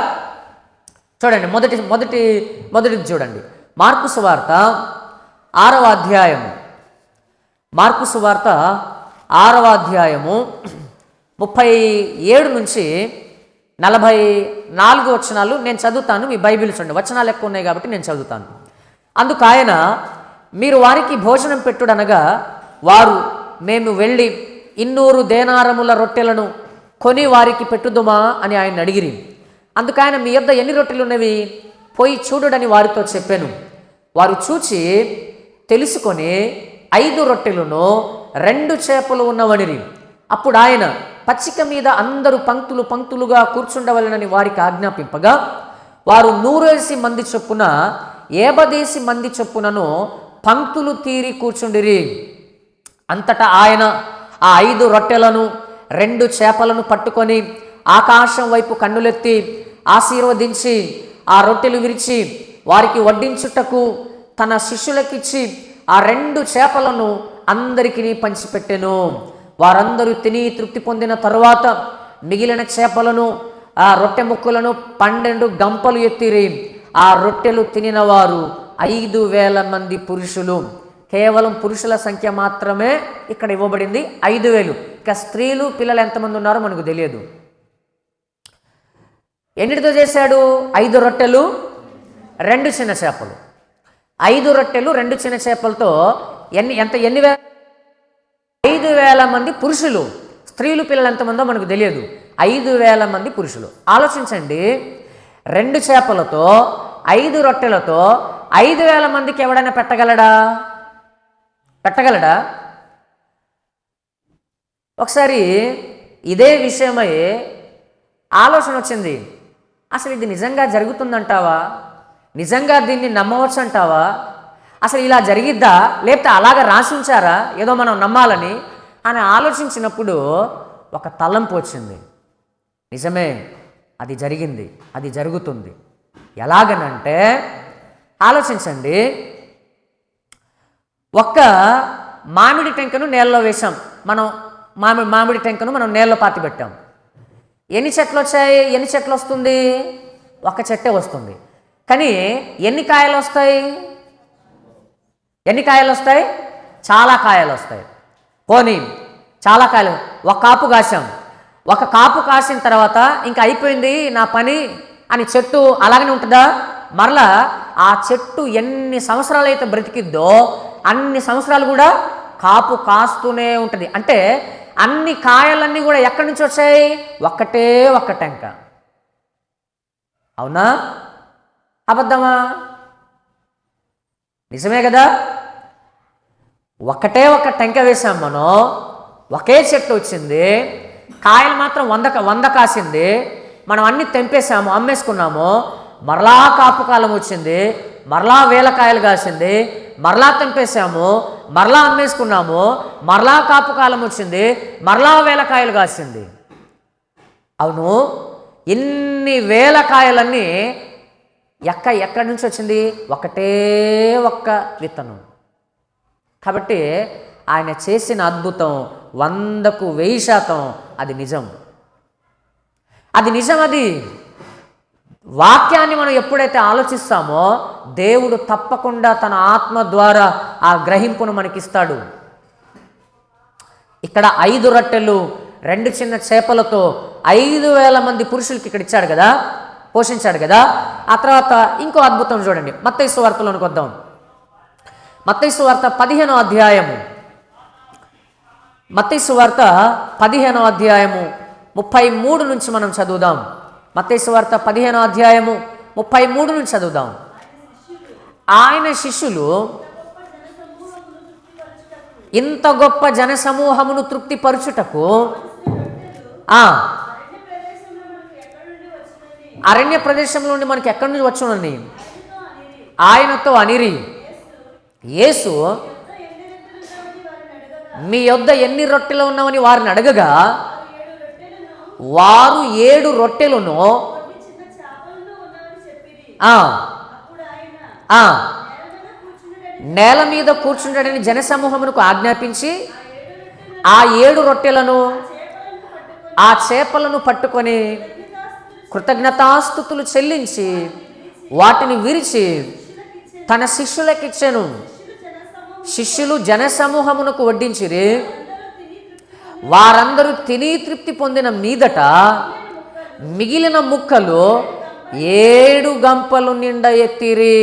చూడండి, మొదటిది చూడండి. మార్కు సువార్త 6వ అధ్యాయము, మార్కు సువార్త 6వ అధ్యాయము 37 నుంచి 44 వచనాలు నేను చదువుతాను. మీ బైబిల్ చూడండి, వచనాలు ఎక్కువ ఉన్నాయి కాబట్టి నేను చదువుతాను. అందుకు ఆయన, మీరు వారికి భోజనం పెట్టుడనగా వారు, మేము వెళ్ళి 200 దేనారముల రొట్టెలను కొని వారికి పెట్టుదుమా అని ఆయన అడిగిరి. అందుకు ఆయన, మీ యొద్ద ఎన్ని రొట్టెలు ఉన్నవి? పోయి చూడుడని వారితో చెప్పాను. వారు చూచి తెలుసుకొని 5 రొట్టెలను 2 చేపలు ఉన్నవనిరి. అప్పుడు ఆయన, పచ్చిక మీద అందరూ పంక్తులు పంక్తులుగా కూర్చుండవలనని వారికి ఆజ్ఞాపింపగా వారు 100 మంది చొప్పున 50 మంది చొప్పునను పంక్తులు తీరి కూర్చుండిరి. అంతటా ఆయన ఆ 5 రొట్టెలను 2 చేపలను పట్టుకొని ఆకాశం వైపు కన్నులెత్తి ఆశీర్వదించి ఆ రొట్టెలు విరిచి వారికి వడ్డించుటకు తన శిష్యులకిచ్చి ఆ 2 చేపలను అందరికీ పంచిపెట్టెను. వారందరూ తిని తృప్తి పొందిన తరువాత మిగిలిన చేపలను ఆ రొట్టె ముక్కలను 12 గంపలు ఎత్తిరి. ఆ రొట్టెలు తినిన వారు 5,000 మంది పురుషులు. కేవలం పురుషుల సంఖ్య మాత్రమే ఇక్కడ ఇవ్వబడింది 5,000. ఇక స్త్రీలు పిల్లలు ఎంతమంది ఉన్నారో మనకు తెలియదు. ఎన్నిటితో చేశాడు? 5 రొట్టెలు 2 చిన్న చేపలు. 5 రొట్టెలు 2 చిన్న చేపలతో ఎన్ని 5,000 మంది పురుషులు. స్త్రీలు పిల్లలు ఎంతమందో మనకు తెలియదు. 5,000 మంది పురుషులు. ఆలోచించండి, 2 చేపలతో 5 రొట్టెలతో 5,000 మందికి ఎవడైనా పెట్టగలడా? ఒకసారి ఇదే విషయమై ఆలోచన వచ్చింది. అసలు ఇది నిజంగా జరుగుతుందంటావా? నిజంగా దీన్ని నమ్మవచ్చు అంటావా? అసలు ఇలా జరిగిద్దా, లేకపోతే అలాగ రాసించారా ఏదో మనం నమ్మాలని అని ఆలోచించినప్పుడు ఒక తలంపు వచ్చింది. నిజమే, అది జరిగింది, అది జరుగుతుంది. ఎలాగనంటే ఆలోచించండి, ఒక్క మామిడి టెంకను నేలలో వేసాం మనం. మామిడి టెంకను మనం నేలలో పాతి పెట్టాం. ఎన్ని చెట్లు వచ్చాయి? ఎన్ని చెట్లు వస్తుంది? ఒక చెట్టే వస్తుంది. కానీ ఎన్ని కాయలు వస్తాయి? చాలా కాయలు వస్తాయి. పోనీ చాలా కాయలు, ఒక కాపు కాసాం. ఒక కాపు కాసిన తర్వాత ఇంకా అయిపోయింది నా పని అని చెట్టు అలాగనే ఉంటుందా? మరలా ఆ చెట్టు ఎన్ని సంవత్సరాలు అయితే బ్రతికిద్దో అన్ని సంవత్సరాలు కూడా కాపు కాస్తూనే ఉంటుంది. అంటే అన్ని కాయలన్నీ కూడా ఎక్కడి నుంచి వచ్చాయి? ఒక్కటే ఒక్క టెంక. అవునా అబద్ధమా? నిజమే కదా. ఒక్కటే ఒక్క టెంక వేసాం మనం, ఒకే చెట్టు వచ్చింది, కాయలు మాత్రం 100 కాసింది. మనం అన్ని తెంపేసాము, అమ్మేసుకున్నాము. మరలా కాపు కాలం వచ్చింది, మరలా 1000 కాయలు కాసింది, మరలా తెంపేసాము, మరలా అమ్మేసుకున్నాము. మరలా కాపు కాలం వచ్చింది, మరలా 1000 కాయలు కాసింది. అవును, ఇన్ని 1000 కాయలన్నీ ఎక్కడి నుంచి వచ్చింది? ఒకటే ఒక్క విత్తనం. కాబట్టి ఆయన చేసిన అద్భుతం 100కు 1000% అది నిజం. అది వాక్యాన్ని మనం ఎప్పుడైతే ఆలోచిస్తామో దేవుడు తప్పకుండా తన ఆత్మ ద్వారా ఆ గ్రహింపును మనకిస్తాడు. ఇక్కడ 5 రొట్టెలు 2 చిన్న చేపలతో 5,000 మంది పురుషులకి ఇక్కడ ఇచ్చాడు కదా, పోషించాడు కదా. ఆ తర్వాత ఇంకో అద్భుతం చూడండి, మత్తయి సువార్తలోనికి వద్దాం. మత్తయి సువార్త 15వ అధ్యాయము, మత్తయి సువార్త 15వ అధ్యాయము 33 నుంచి మనం చదువుదాం. మత్తయి సువార్త 15వ అధ్యాయము 33 నుంచి చదువుదాం. ఆయన శిష్యులు ఇంత గొప్ప జనసమూహమును తృప్తిపరచుటకు అరణ్య ప్రదేశంలో నుండి మనకి ఎక్కడి నుంచి వచ్చునని ఆయనతో అనిరి, యేసు మీ యొద్ద ఎన్ని రొట్టెలు ఉన్నామని వారిని అడగగా వారు 7 రొట్టెలను నేల మీద కూర్చుంటాడని జనసమూహమునకు ఆజ్ఞాపించి ఆ 7 రొట్టెలను ఆ చేపలను పట్టుకొని కృతజ్ఞతాస్తుతులు చెల్లించి వాటిని విరిచి తన శిష్యులకిచ్చెను. శిష్యులు జనసమూహమునకు వడ్డించిరి. వారందరూ తిని తృప్తి పొందిన మీదట మిగిలిన ముక్కలు 7 గంపలు నిండా ఎత్తిరి.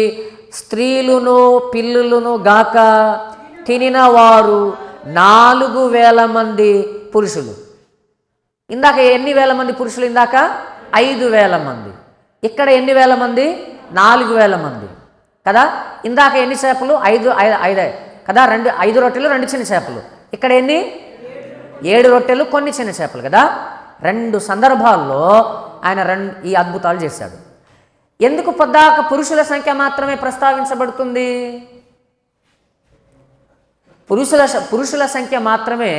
స్త్రీలును పిల్లులను గాక తినిన వారు 4,000 మంది పురుషులు. ఇందాక ఎన్ని వేల మంది పురుషులు? ఇందాక 5,000 మంది. ఇక్కడ ఎన్ని వేల మంది? 4,000 మంది కదా. ఇందాక ఎన్ని చేపలు? 5 కదా. 5 రొట్టెలు 2 చిన్న చేపలు. ఇక్కడ ఎన్ని? 7 రొట్టెలు కొన్ని చిన్న చేపలు కదా. 2 సందర్భాల్లో ఆయన ఈ అద్భుతాలు చేశాడు. ఎందుకు పొద్దాక పురుషుల సంఖ్య మాత్రమే ప్రస్తావించబడుతుంది? పురుషుల సంఖ్య మాత్రమే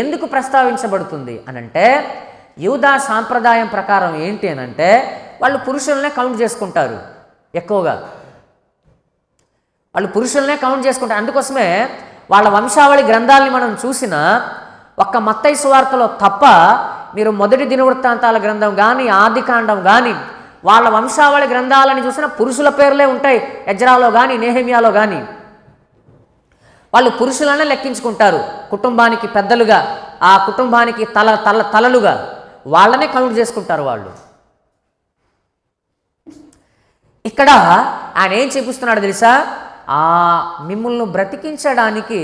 ఎందుకు ప్రస్తావించబడుతుంది అనంటే, యూదా సాంప్రదాయం ప్రకారం ఏంటి అనంటే వాళ్ళు పురుషులనే కౌంట్ చేసుకుంటారు. ఎక్కువగా వాళ్ళు పురుషులనే కౌంట్ చేసుకుంటారు. అందుకోసమే వాళ్ళ వంశావళి గ్రంథాలని మనం చూసిన ఒక్క మత్తయి సువార్తలో తప్ప మీరు మొదటి దినవృత్తాంతాల గ్రంథం కానీ ఆదికాండం కానీ వాళ్ళ వంశావళి గ్రంథాలని చూసిన పురుషుల పేర్లే ఉంటాయి. ఎజ్రాలో కానీ నెహెమియాలో కానీ వాళ్ళు పురుషులనే లెక్కించుకుంటారు. కుటుంబానికి పెద్దలుగా, ఆ కుటుంబానికి తలలుగా వాళ్ళనే కౌంట్ చేసుకుంటారు వాళ్ళు. ఇక్కడ ఆయన ఏం చూపిస్తున్నాడు తెలుసా? మిమ్మల్ని బ్రతికించడానికి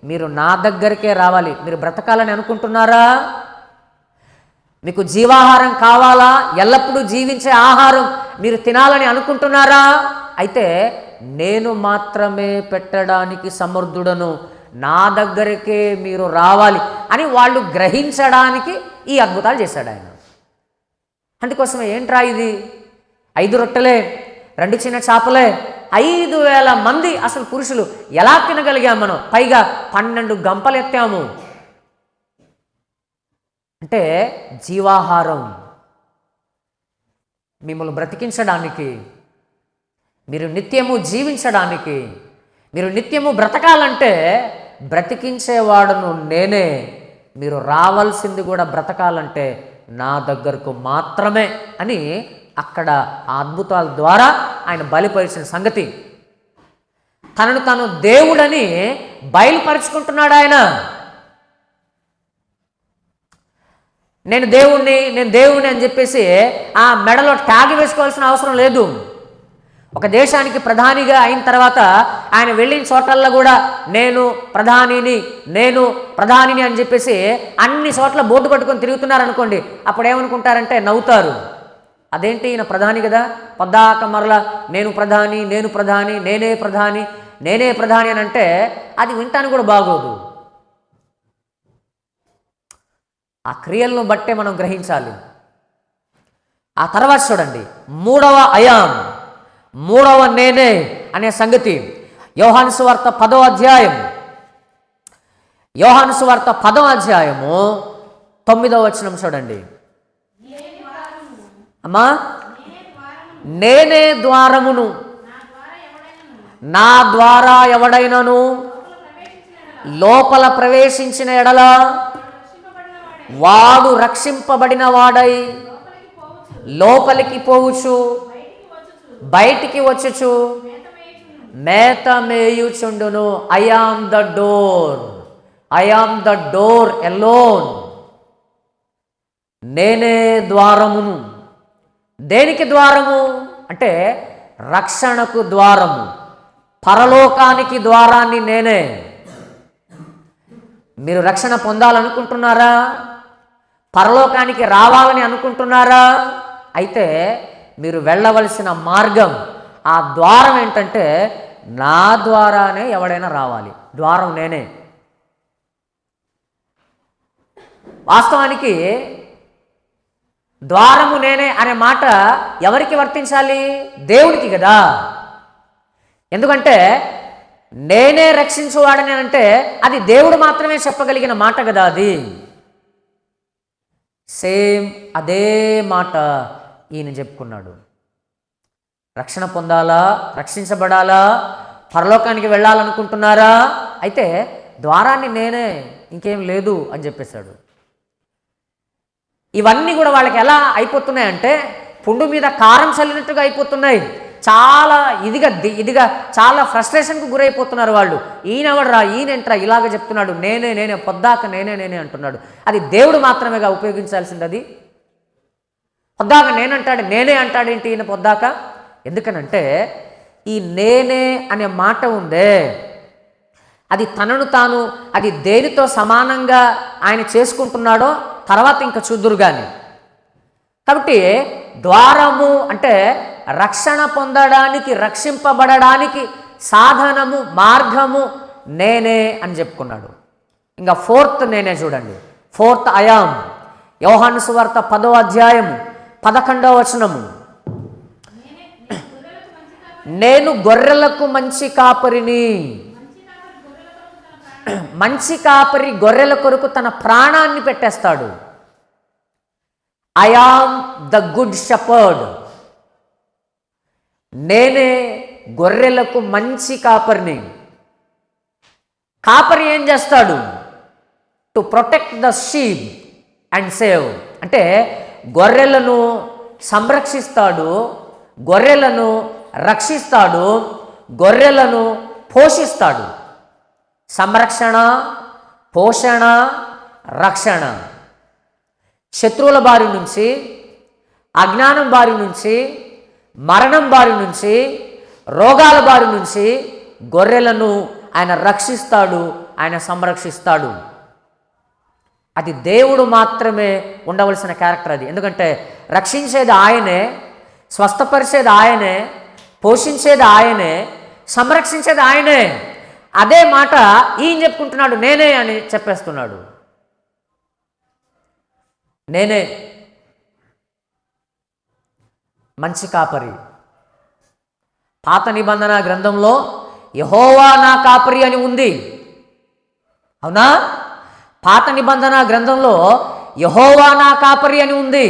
మీరు నా దగ్గరికే రావాలి. మీరు బ్రతకాలని అనుకుంటున్నారా? మీకు జీవాహారం కావాలా? ఎల్లప్పుడూ జీవించే ఆహారం మీరు తినాలని అనుకుంటున్నారా? అయితే నేను మాత్రమే పెట్టడానికి సమర్థుడను, నా దగ్గరికే మీరు రావాలి అని వాళ్ళు గ్రహించడానికి ఈ అద్భుతాలు చేశాడు ఆయన. అందుకోసమే ఏంట్రా ఇది? 5 రొట్టెలే 2 చిన్న చేపలే 5,000 మంది అసలు పురుషులు ఎలా తినగలిగాం మనం? పైగా 12 గంపలు ఎత్తాము అంటే జీవాహారం మిమ్మల్ని బ్రతికించడానికి, మీరు నిత్యము జీవించడానికి, మీరు నిత్యము బ్రతకాలంటే బ్రతికించేవాడును నేనే. మీరు రావాల్సింది కూడా బ్రతకాలంటే నా దగ్గరకు మాత్రమే అని అక్కడ ఆ అద్భుతాల ద్వారా ఆయన బయలుపరిచిన సంగతి. తనను తాను దేవుడని బయలుపరుచుకుంటున్నాడు ఆయన. నేను దేవుణ్ణి అని చెప్పేసి ఆ మెడలో ట్యాగ్ వేసుకోవాల్సిన అవసరం లేదు. ఒక దేశానికి ప్రధానిగా అయిన తర్వాత ఆయన వెళ్ళిన చోటల్లో కూడా నేను ప్రధానిని అని చెప్పేసి అన్ని చోట్ల బోర్డు పట్టుకొని తిరుగుతున్నారనుకోండి, అప్పుడు ఏమనుకుంటారంటే నవ్వుతారు. అదేంటి, ఈయన ప్రధాని కదా, పొద్దాక మరలా నేను ప్రధాని నేనే ప్రధాని అని అంటే అది వింటానికి కూడా బాగోదు. ఆ క్రియలను బట్టే మనం గ్రహించాలి. ఆ తర్వాత చూడండి, మూడవ నేనే అనే సంగతి యోహాను సువార్త 10వ అధ్యాయము 9వ వచనం చూడండి. అమ్మా, నేనే ద్వారమును, నా ద్వారా ఎవడైనను లోపల ప్రవేశించిన ఎడల వాడు రక్షింపబడిన వాడై లోపలికి పోవచ్చు, బయటికి వచ్చుచు మేత మేయుచుండును. I am the door alone. నేనే ద్వారమును. దేనికి ద్వారము అంటే రక్షణకు ద్వారము, పరలోకానికి ద్వారాన్ని నేనే. మీరు రక్షణ పొందాలనుకుంటున్నారా? పరలోకానికి రావాలని అనుకుంటున్నారా? అయితే మీరు వెళ్ళవలసిన మార్గం, ఆ ద్వారం ఏంటంటే నా ద్వారానే ఎవడైనా రావాలి. ద్వారం నేనే. వాస్తవానికి ద్వారము నేనే అనే మాట ఎవరికి వర్తించాలి? దేవునికి కదా. ఎందుకంటే నేనే రక్షించువాడని అంటే అది దేవుడు మాత్రమే చెప్పగలిగిన మాట కదా. అది సేమ్ అదే మాట ఈయన చెప్పుకున్నాడు. రక్షణ పొందాలా, రక్షించబడాలా, పరలోకానికి వెళ్ళాలనుకుంటున్నారా? అయితే ద్వారాన్ని నేనే, ఇంకేం లేదు అని చెప్పేశాడు. ఇవన్నీ కూడా వాళ్ళకి ఎలా అయిపోతున్నాయంటే పుండు మీద కారం చల్లినట్టుగా అయిపోతున్నాయి. చాలా ఇదిగా చాలా ఫ్రస్ట్రేషన్కు గురైపోతున్నారు వాళ్ళు. ఈయనెవడరా, ఈయనంటరా ఇలాగ చెప్తున్నాడు, నేనే పొద్దాక నేనే అంటున్నాడు. అది దేవుడు మాత్రమేగా ఉపయోగించాల్సింది. అది పొద్దాక నేనంటాడు, నేనే అంటాడేంటి ఈయన పొద్దాక? ఎందుకనంటే ఈ నేనే అనే మాట ఉందే, అది తనను తాను అది దేనితో సమానంగా ఆయన చేసుకుంటున్నాడో తర్వాత ఇంకా చూద్దురు కానీ. కాబట్టి ద్వారము అంటే రక్షణ పొందడానికి, రక్షింపబడడానికి సాధనము, మార్గము నేనే అని చెప్పుకున్నాడు. ఇంకా ఫోర్త్ నేనే చూడండి. Fourth I am. యోహాను సువార్త 10వ అధ్యాయము 11వ వచనము. నేను గొర్రెలకు మంచి కాపరిని. మంచి కాపరి గొర్రెల కొరకు తన ప్రాణాన్ని పెట్టేస్తాడు. I am the good shepherd. నేనే గొర్రెలకు మంచి కాపరిని. కాపరి ఏం చేస్తాడు? To protect the sheep and save. అంటే గొర్రెలను సంరక్షిస్తాడు, గొర్రెలను రక్షిస్తాడు, గొర్రెలను పోషిస్తాడు. సంరక్షణ, పోషణ, రక్షణ. శత్రువుల బారి నుంచి, అజ్ఞానం బారి నుంచి, మరణం బారి నుంచి, రోగాల బారి నుంచి గొర్రెలను ఆయన రక్షిస్తాడు, ఆయన సంరక్షిస్తాడు. అది దేవుడు మాత్రమే ఉండవలసిన క్యారెక్టర్ అది. ఎందుకంటే రక్షించేది ఆయనే, స్వస్థపరిచేది ఆయనే, పోషించేది ఆయనే, సంరక్షించేది ఆయనే. అదే మాట ఈయన చెప్పుకుంటున్నాడు, నేనే అని చెప్పేస్తున్నాడు. నేనే మంచి కాపరి. పాత నిబంధన గ్రంథంలో యెహోవా నా కాపరి అని ఉంది, అవునా? పాత నిబంధన గ్రంథంలో యెహోవా నా కాపరి అని ఉంది.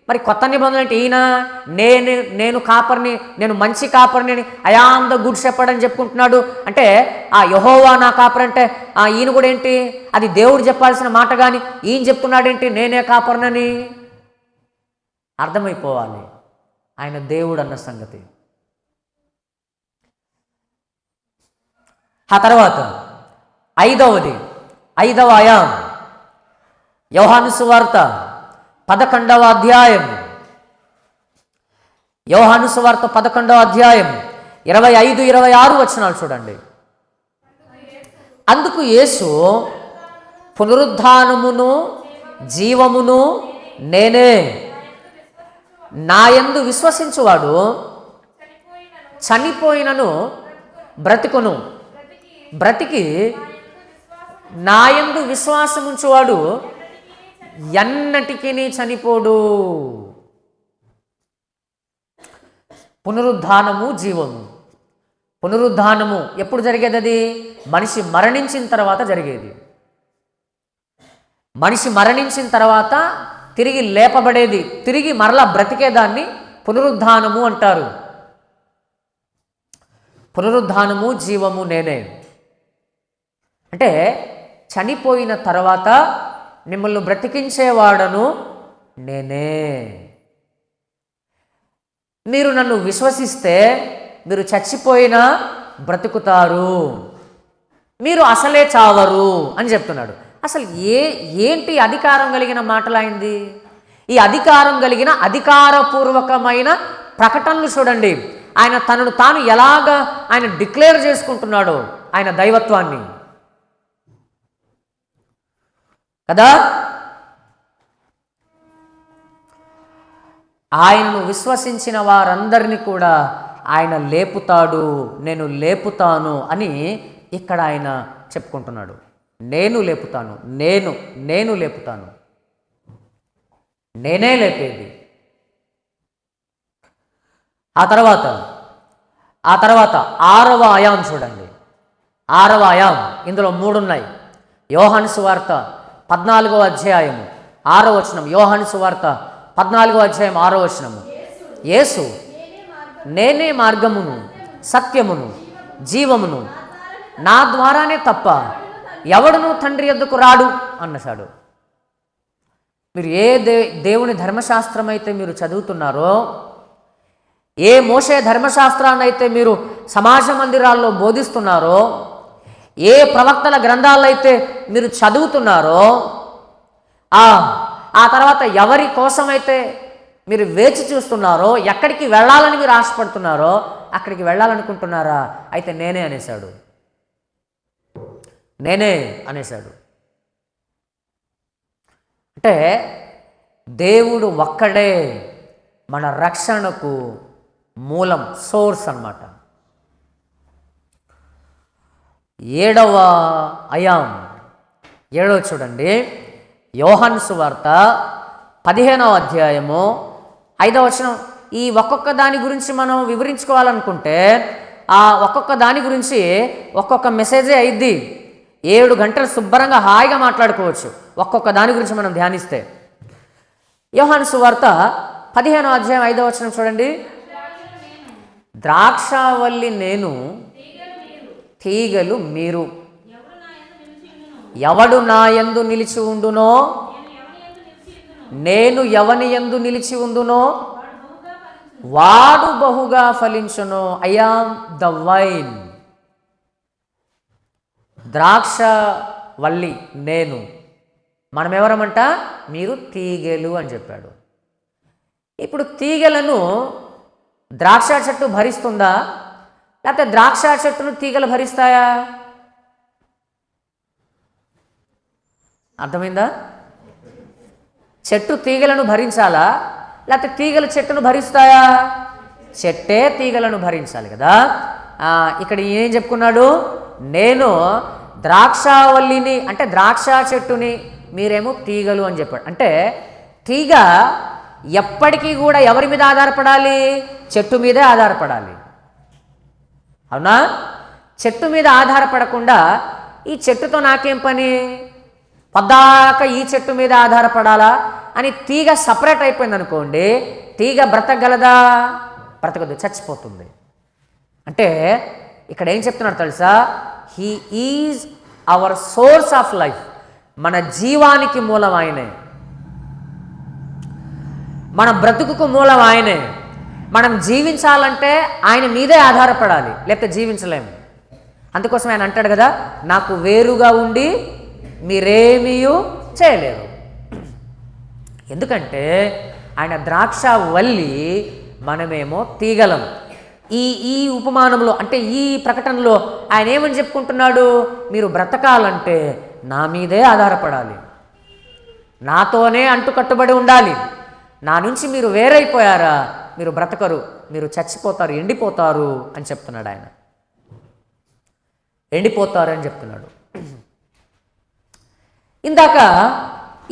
మరి కొత్త నిబంధన అంటే ఈయన నేను కాపరిని, నేను మంచి కాపరిని, I am the good shepherd అని చెప్పుకుంటున్నాడు. అంటే ఆ యెహోవా నా కాపరి అంటే ఈయన కూడా ఏంటి? అది దేవుడు చెప్పాల్సిన మాట, కానీ ఈయన చెప్తున్నాడేంటి నేనే కాపరినని? అర్థమైపోవాలి ఆయన దేవుడు అన్న సంగతి. ఆ తర్వాత ఐదవ అయాం. యోహాను సువార్త 11వ అధ్యాయం. యోహాను సువార్త 11వ అధ్యాయం 25, 26 వచనాలు చూడండి. అందుకు యేసు, పునరుద్ధానమును జీవమును నేనే. నాయందు విశ్వసించువాడు చనిపోయినను బ్రతుకును, బ్రతికి నాయందు విశ్వాసముంచువాడు ఎన్నటికీ చనిపోడు. పునరుద్ధానము, జీవము. పునరుద్ధానము ఎప్పుడు జరిగేది? అది మనిషి మరణించిన తర్వాత జరిగేది. మనిషి మరణించిన తర్వాత తిరిగి లేపబడేది, తిరిగి మరలా బ్రతికేదాన్ని పునరుద్ధానము అంటారు. పునరుద్ధానము, జీవము నేనే. అంటే చనిపోయిన తర్వాత మిమ్మల్ని బ్రతికించేవాడను నేనే. మీరు నన్ను విశ్వసిస్తే మీరు చచ్చిపోయినా బ్రతుకుతారు, మీరు అసలే చావరు అని చెప్తున్నాడు. అసలు ఏంటి అధికారం కలిగిన మాటలైంది? ఈ అధికారం కలిగిన అధికారపూర్వకమైన ప్రకటనలు చూడండి. ఆయన తనను తాను ఎలాగ ఆయన డిక్లేర్ చేసుకుంటున్నాడో ఆయన దైవత్వాన్ని కదా. ఆయనను విశ్వసించిన వారందరినీ కూడా ఆయన లేపుతాడు, నేను లేపుతాను అని ఇక్కడ ఆయన చెప్పుకుంటున్నాడు. నేను లేపుతాను, నేను లేపుతాను. నేనే లేపేది. ఆ తర్వాత 6వ అయాం చూడండి. 6వ అయాం, ఇందులో 3 ఉన్నాయి. యోహాను సువార్త 14వ అధ్యాయము 6వ వచనం. యోహాను సువార్త 14వ అధ్యాయం 6వ వచనము. యేసు నేనే మార్గమును సత్యమును జీవమును, నా ద్వారానే తప్ప ఎవడును తండ్రి యొద్దకు రాడు అన్నశాడు. మీరు ఏ దేవుని ధర్మశాస్త్రం అయితే మీరు చదువుతున్నారో, ఏ మోషే ధర్మశాస్త్రాన్ని అయితే మీరు సమాజ మందిరాల్లో బోధిస్తున్నారో, ఏ ప్రవక్తల గ్రంథాలైతే మీరు చదువుతున్నారో, ఆ తర్వాత ఎవరి కోసమైతే మీరు వేచి చూస్తున్నారో, ఎక్కడికి వెళ్ళాలని మీరు ఆశపడుతున్నారో అక్కడికి వెళ్ళాలనుకుంటున్నారా? అయితే నేనే అనేశాడు. నేనే అనేశాడు. అంటే దేవుడు ఒక్కడే మన రక్షణకు మూలం, సోర్స్ అన్నమాట. 7వ అయాం, 7వ చూడండి. యోహాను సువార్త 15వ అధ్యాయము 5వ వచనం. ఈ ఒక్కొక్క దాని గురించి మనం వివరించుకోవాలనుకుంటే ఆ ఒక్కొక్క దాని గురించి ఒక్కొక్క మెసేజే అయింది. 7 గంటలు శుభ్రంగా హాయిగా మాట్లాడుకోవచ్చు ఒక్కొక్క దాని గురించి మనం ధ్యానిస్తే. యోహాను సువార్త 15వ అధ్యాయం 5వ వచనం చూడండి. ద్రాక్షావల్లి నేను, తీగలు మీరు. ఎవడు నా యందు నిలిచి ఉండునో, నేను ఎవని యందు నిలిచి ఉండునో వాడు బహుగా ఫలించును. I am the vine. ద్రాక్షవల్లి నేను, మనం ఎవరమంట? మీరు తీగలు అని చెప్పాడు. ఇప్పుడు తీగలను ద్రాక్ష చెట్టు భరిస్తుందా, లేకపోతే ద్రాక్ష చెట్టును తీగలు భరిస్తాయా? అర్థమైందా? చెట్టు తీగలను భరించాలా, లేకపోతే తీగలు చెట్టును భరిస్తాయా? చెట్టే తీగలను భరించాలి కదా. ఇక్కడ ఏం చెప్పుకున్నాడు? నేను ద్రాక్షావల్లిని, అంటే ద్రాక్ష చెట్టుని, మీరేమో తీగలు అని చెప్పాడు. అంటే తీగ ఎప్పటికీ కూడా ఎవరి మీద ఆధారపడాలి? చెట్టు మీదే ఆధారపడాలి. అవునా? చెట్టు మీద ఆధారపడకుండా ఈ చెట్టుతో నాకేం పని, పద్దాక ఈ చెట్టు మీద ఆధారపడాలా అని తీగ సపరేట్ అయిపోయింది అనుకోండి, తీగ బ్రతకగలదా? బ్రతకదు, చచ్చిపోతుంది. అంటే ఇక్కడ ఏం చెప్తున్నాడు తెలుసా? He is our source of life. మన జీవానికి మూలం ఆయనే, మన బ్రతుకుకు మూలం ఆయనే. మనం జీవించాలంటే ఆయన మీదే ఆధారపడాలి, లేకపోతే జీవించలేము. అందుకోసం ఆయన అంటాడు కదా, నాకు వేరుగా ఉండి మీరేమీ చేయలేరు. ఎందుకంటే ఆయన ద్రాక్షవల్లి, మనమేమో తీగలం. ఈ ఉపమానంలో, అంటే ఈ ప్రకటనలో ఆయన ఏమని చెప్పుకుంటున్నాడు? మీరు బ్రతకాలంటే నా మీదే ఆధారపడాలి, నాతోనే అంటుకట్టుబడి ఉండాలి. నా నుంచి మీరు వేరైపోయారా, మీరు బ్రతకరు, మీరు చచ్చిపోతారు, ఎండిపోతారు అని చెప్తున్నాడు ఆయన. ఎండిపోతారు అని చెప్తున్నాడు. ఇందాక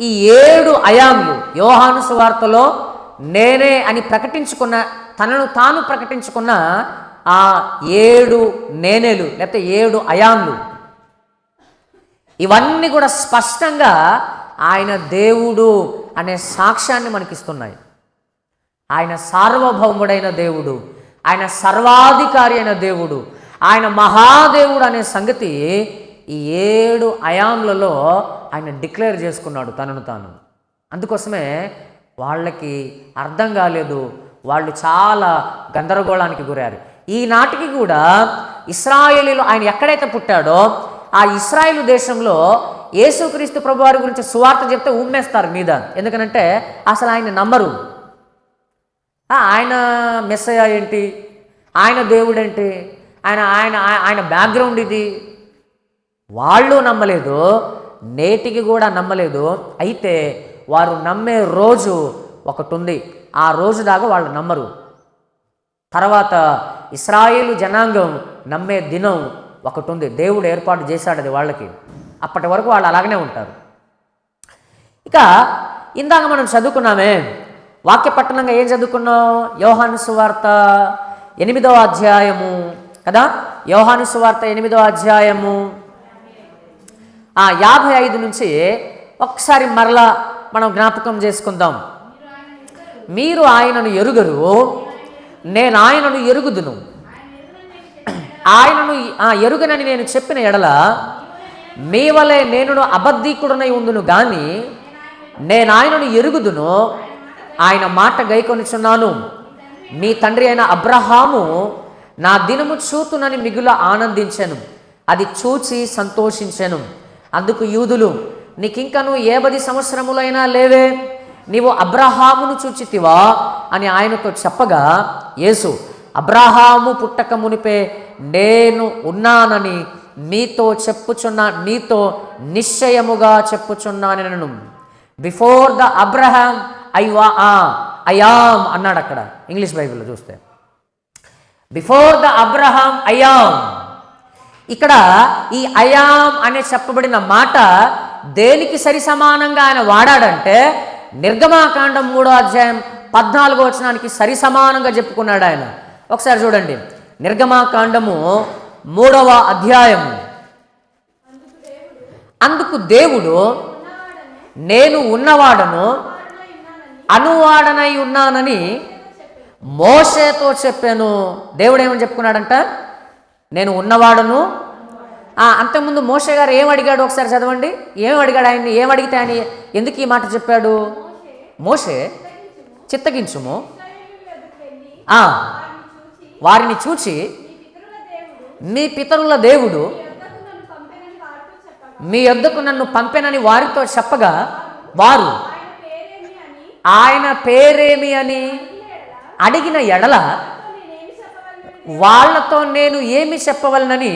ఈ 7 అయాంలు యోహాను సువార్తలో నేనే అని ప్రకటించుకున్న, తనను తాను ప్రకటించుకున్న ఆ 7 నేనేలు, లేకపోతే 7 అయాంలు, ఇవన్నీ కూడా స్పష్టంగా ఆయన దేవుడు అనే సాక్ష్యాన్ని మనకిస్తున్నాయి. ఆయన సార్వభౌముడైన దేవుడు, ఆయన సర్వాధికారి అయిన దేవుడు, ఆయన మహాదేవుడు అనే సంగతి ఈ 7 అయాంలలో ఆయన డిక్లేర్ చేసుకున్నాడు తనను తాను. అందుకోసమే వాళ్ళకి అర్థం కాలేదు, వాళ్ళు చాలా గందరగోళానికి గురారు. ఈనాటికి కూడా ఇశ్రాయేలీలు, ఆయన ఎక్కడైతే పుట్టాడో ఆ ఇశ్రాయేలు దేశంలో యేసుక్రీస్తు ప్రభువారి గురించి సువార్త చెప్తే ఉమ్మేస్తారు మీద. ఎందుకనంటే అసలు ఆయన నమ్మరు. ఆయన మెస్సయ్య ఏంటి, ఆయన దేవుడు ఏంటి, ఆయన ఆయన ఆయన బ్యాక్గ్రౌండ్ ఇది, వాళ్ళు నమ్మలేదు, నేటికి కూడా నమ్మలేదు. అయితే వారు నమ్మే రోజు ఒకటి ఉంది, ఆ రోజు దాకా వాళ్ళు నమ్మరు. తర్వాత ఇశ్రాయేలు జనాంగం నమ్మే దినం ఒకటి ఉంది, దేవుడు ఏర్పాటు చేశాడు అది వాళ్ళకి. అప్పటి వరకు వాళ్ళు అలాగనే ఉంటారు. ఇక ఇందాక మనం చదువుకున్నామే, వాక్య పట్టణంగా ఏం చదువుకున్నాం? యోహాను సువార్త 8వ అధ్యాయము కదా, యోహాను సువార్త 8వ అధ్యాయము 55 నుంచి ఒకసారి మరలా మనం జ్ఞాపకం చేసుకుందాం. మీరు ఆయనను ఎరుగరు, నేను ఆయనను ఎరుగుదును. ఆయనను ఎరుగనని నేను చెప్పిన ఎడల మీ వలె నేను అబద్ధీకుడనై ఉందును గాని నేను ఆయనను ఎరుగుదును, ఆయన మాట గైకొనిచున్నాను. మీ తండ్రి అయిన అబ్రహాము నా దినము చూతునని మిగుల ఆనందించెను, అది చూచి సంతోషించెను. అందుకు యూదులు, నీకింకను 10 సంవత్సరములైనా లేవే, నీవు అబ్రహామును చూచితివా అని ఆయనతో చెప్పగా, యేసు, అబ్రహాము పుట్టక మునిపే నేను ఉన్నానని నీతో నిశ్చయముగా చెప్పుచున్నానెను. బిఫోర్ ద అబ్రహాం ఐయామ్ అన్నాడు అక్కడ ఇంగ్లీష్ బైబిల్లో చూస్తే. Before the Abraham I'm. ఇక్కడ ఈ ఐయామ్ అనే చెప్పబడిన మాట దేనికి సరి సమానంగా ఆయన వాడాడంటే నిర్గమాకాండం 3వ అధ్యాయం 14వ వచనానికి సరి సమానంగా చెప్పుకున్నాడు ఆయన. ఒకసారి చూడండి, నిర్గమాకాండము 3వ అధ్యాయం. అందుకు దేవుడు, నేను ఉన్నవాడను అనువాడనై ఉన్నానని మోషేతో చెప్పాను. దేవుడు ఏమని చెప్పుకున్నాడంట? నేను ఉన్నవాడను. అంతకుముందు మోషే గారు ఏం అడిగాడు ఒకసారి చదవండి. ఏం అడిగాడు ఆయన్ని? ఏం అడిగితే ఆయన ఎందుకు ఈ మాట చెప్పాడు? మోషే, చిత్తగించుము, వారిని చూచి మీ పితరుల దేవుడు మీ యొద్దకు నన్ను పంపెనని వారితో చెప్పగా, వారు ఆయన పేరేమి అని అడిగిన ఎడల వాళ్లతో నేను ఏమి చెప్పవలనని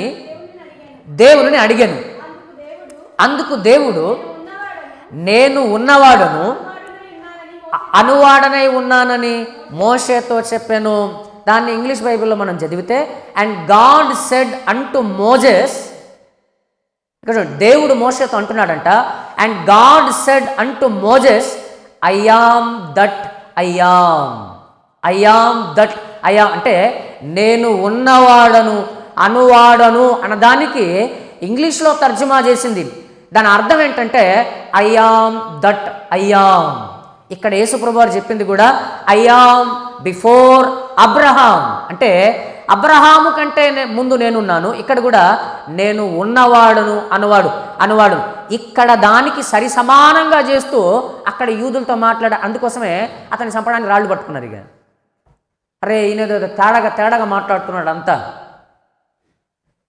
దేవుని అడిగాను. అందుకు దేవుడు, నేను ఉన్నవాడను అనువాడనై ఉన్నానని మోషేతో చెప్పాను. దాన్ని ఇంగ్లీష్ బైబిల్లో మనం చదివితే, and God said unto Moses, ఇక్కడ దేవుడు మోషేతో అంటున్నాడంట, and God said unto Moses I am that I am. I am that I am అంటే నేను ఉన్నవాడను అనువాడను అన్నదానికి ఇంగ్లీష్లో తర్జుమా చేసింది. దాని అర్థం ఏంటంటే I am that I yam. ఇక్కడ యేసుప్రభు వారు చెప్పింది కూడా ఐ యామ్ బిఫోర్ అబ్రహాం, అంటే అబ్రహాము కంటే ముందు నేనున్నాను. ఇక్కడ కూడా నేను ఉన్నవాడును అనువాడు. ఇక్కడ దానికి సరి సమానంగా చేస్తూ అక్కడ యూదులతో అందుకోసమే అతన్ని చంపడానికి రాళ్ళు పట్టుకున్నారు. ఇక అరే ఈయనేదో తేడాగా మాట్లాడుతున్నాడు, అంతా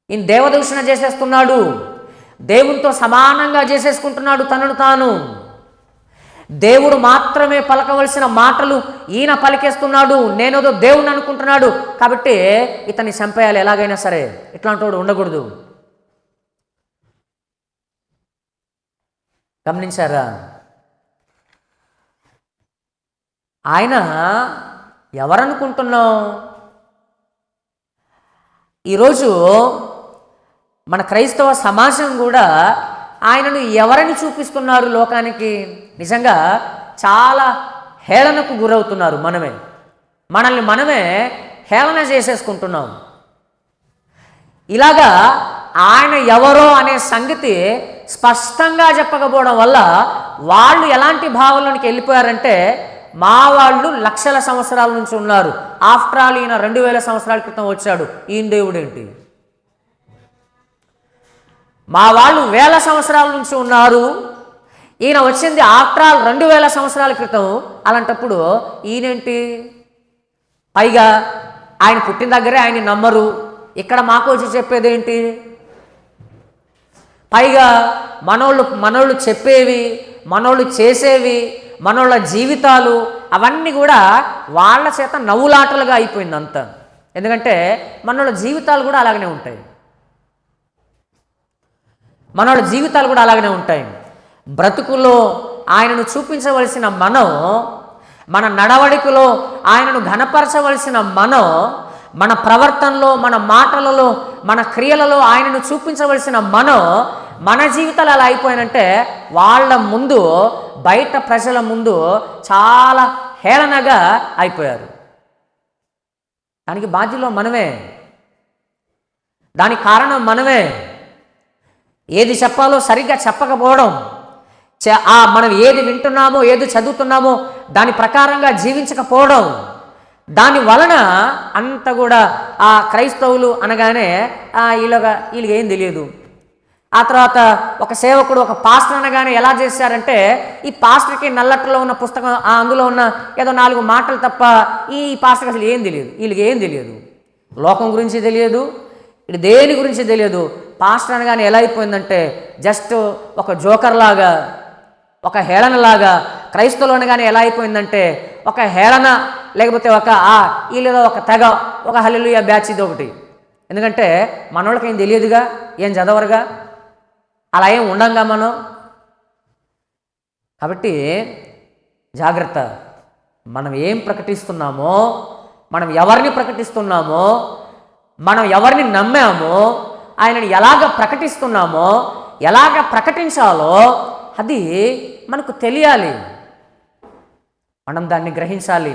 ఈయన దేవదూషణ చేసేస్తున్నాడు, దేవునితో సమానంగా చేసేసుకుంటున్నాడు తనను తాను. దేవుడు మాత్రమే పలకవలసిన మాటలు ఈయన పలికేస్తున్నాడు, నేనేదో దేవుని అనుకుంటున్నాడు. కాబట్టి ఇతన్ని చంపేయాలి ఎలాగైనా సరే, ఇట్లాంటి వాడు ఉండకూడదు. గమనించారా? ఆయన ఎవరనుకుంటున్నాం? ఈరోజు మన క్రైస్తవ సమాజం కూడా ఆయనను ఎవరని చూపిస్తున్నారు లోకానికి? నిజంగా చాలా హేళనకు గురవుతున్నారు. మనల్ని మనమే హేళన చేసేసుకుంటున్నాం. ఇలాగా ఆయన ఎవరో అనే సంగతి స్పష్టంగా చెప్పకపోవడం వల్ల వాళ్ళు ఎలాంటి భావంలోనికి వెళ్ళిపోయారంటే, మా వాళ్ళు లక్షల సంవత్సరాల నుంచి ఉన్నారు, ఆఫ్టర్ ఆల్ ఈయన 2000 సంవత్సరాల క్రితం వచ్చాడు, ఈయన దేవుడేంటి? మా వాళ్ళు 1000 సంవత్సరాల నుంచి ఉన్నారు, ఈయన వచ్చింది ఆఫ్టర్ ఆల్ 2000 సంవత్సరాల క్రితం. అలాంటప్పుడు ఈయనేంటి? పైగా ఆయన పుట్టిన దగ్గరే ఆయన నమ్మరు, ఇక్కడ మాకు వచ్చి చెప్పేదేంటి? పైగా మనోళ్ళు చెప్పేవి, మనోళ్ళు చేసేవి, మనోళ్ళ జీవితాలు అవన్నీ కూడా వాళ్ళ చేత నవ్వులాటలుగా అయిపోయింది అంతా. ఎందుకంటే మనోళ్ళ జీవితాలు కూడా అలాగనే ఉంటాయి. బ్రతుకుల్లో ఆయనను చూపించవలసిన మనం, మన నడవడికలో ఆయనను ఘనపరచవలసిన మనం, మన ప్రవర్తనలో, మన మాటలలో, మన క్రియలలో ఆయనను చూపించవలసిన మనం మన జీవితాలు ఎలా అయిపోయానంటే వాళ్ళ ముందు, బయట ప్రజల ముందు చాలా హేళనగా అయిపోయారు. దానికి బాధ్యులు మనమే, దానికి కారణం మనమే. ఏది చెప్పాలో సరిగ్గా చెప్పకపోవడం, మనం ఏది వింటున్నామో, ఏది చదువుతున్నామో దాని ప్రకారంగా జీవించకపోవడం, దాని వలన అంత కూడా ఆ క్రైస్తవులు అనగానే వీళ్ళకి ఏం తెలియదు. ఆ తర్వాత ఒక సేవకుడు, ఒక పాస్టర్ అనగానే ఎలా చేశారంటే, ఈ పాస్టర్కి నల్లట్లో ఉన్న పుస్తకం, అందులో ఉన్న ఏదో 4 మాటలు తప్ప ఈ పాస్టర్కి అసలు ఏం తెలియదు. వీళ్ళకి ఏం తెలియదు, లోకం గురించి తెలియదు, ఇది దేని గురించి తెలియదు. పాస్టర్ అనగానే ఎలా అయిపోయిందంటే జస్ట్ ఒక జోకర్ లాగా, ఒక హేళనలాగా. క్రైస్తవులు అనగానే ఎలా అయిపోయిందంటే ఒక హేళన, లేకపోతే వీళ్ళేదో ఒక తెగ, ఒక హల్లెలూయా బ్యాచ్, ఇది ఒకటి. ఎందుకంటే మనోళ్ళకి ఏం తెలియదుగా, ఏం చదవరుగా, అలా ఏం ఉండంగా మనం. కాబట్టి జాగ్రత్త. మనం ఏం ప్రకటిస్తున్నామో, మనం ఎవరిని ప్రకటిస్తున్నామో, మనం ఎవరిని నమ్మామో, ఆయనని ఎలాగ ప్రకటిస్తున్నామో, ఎలాగ ప్రకటించాలో అది మనకు తెలియాలి. మనం దాన్ని గ్రహించాలి.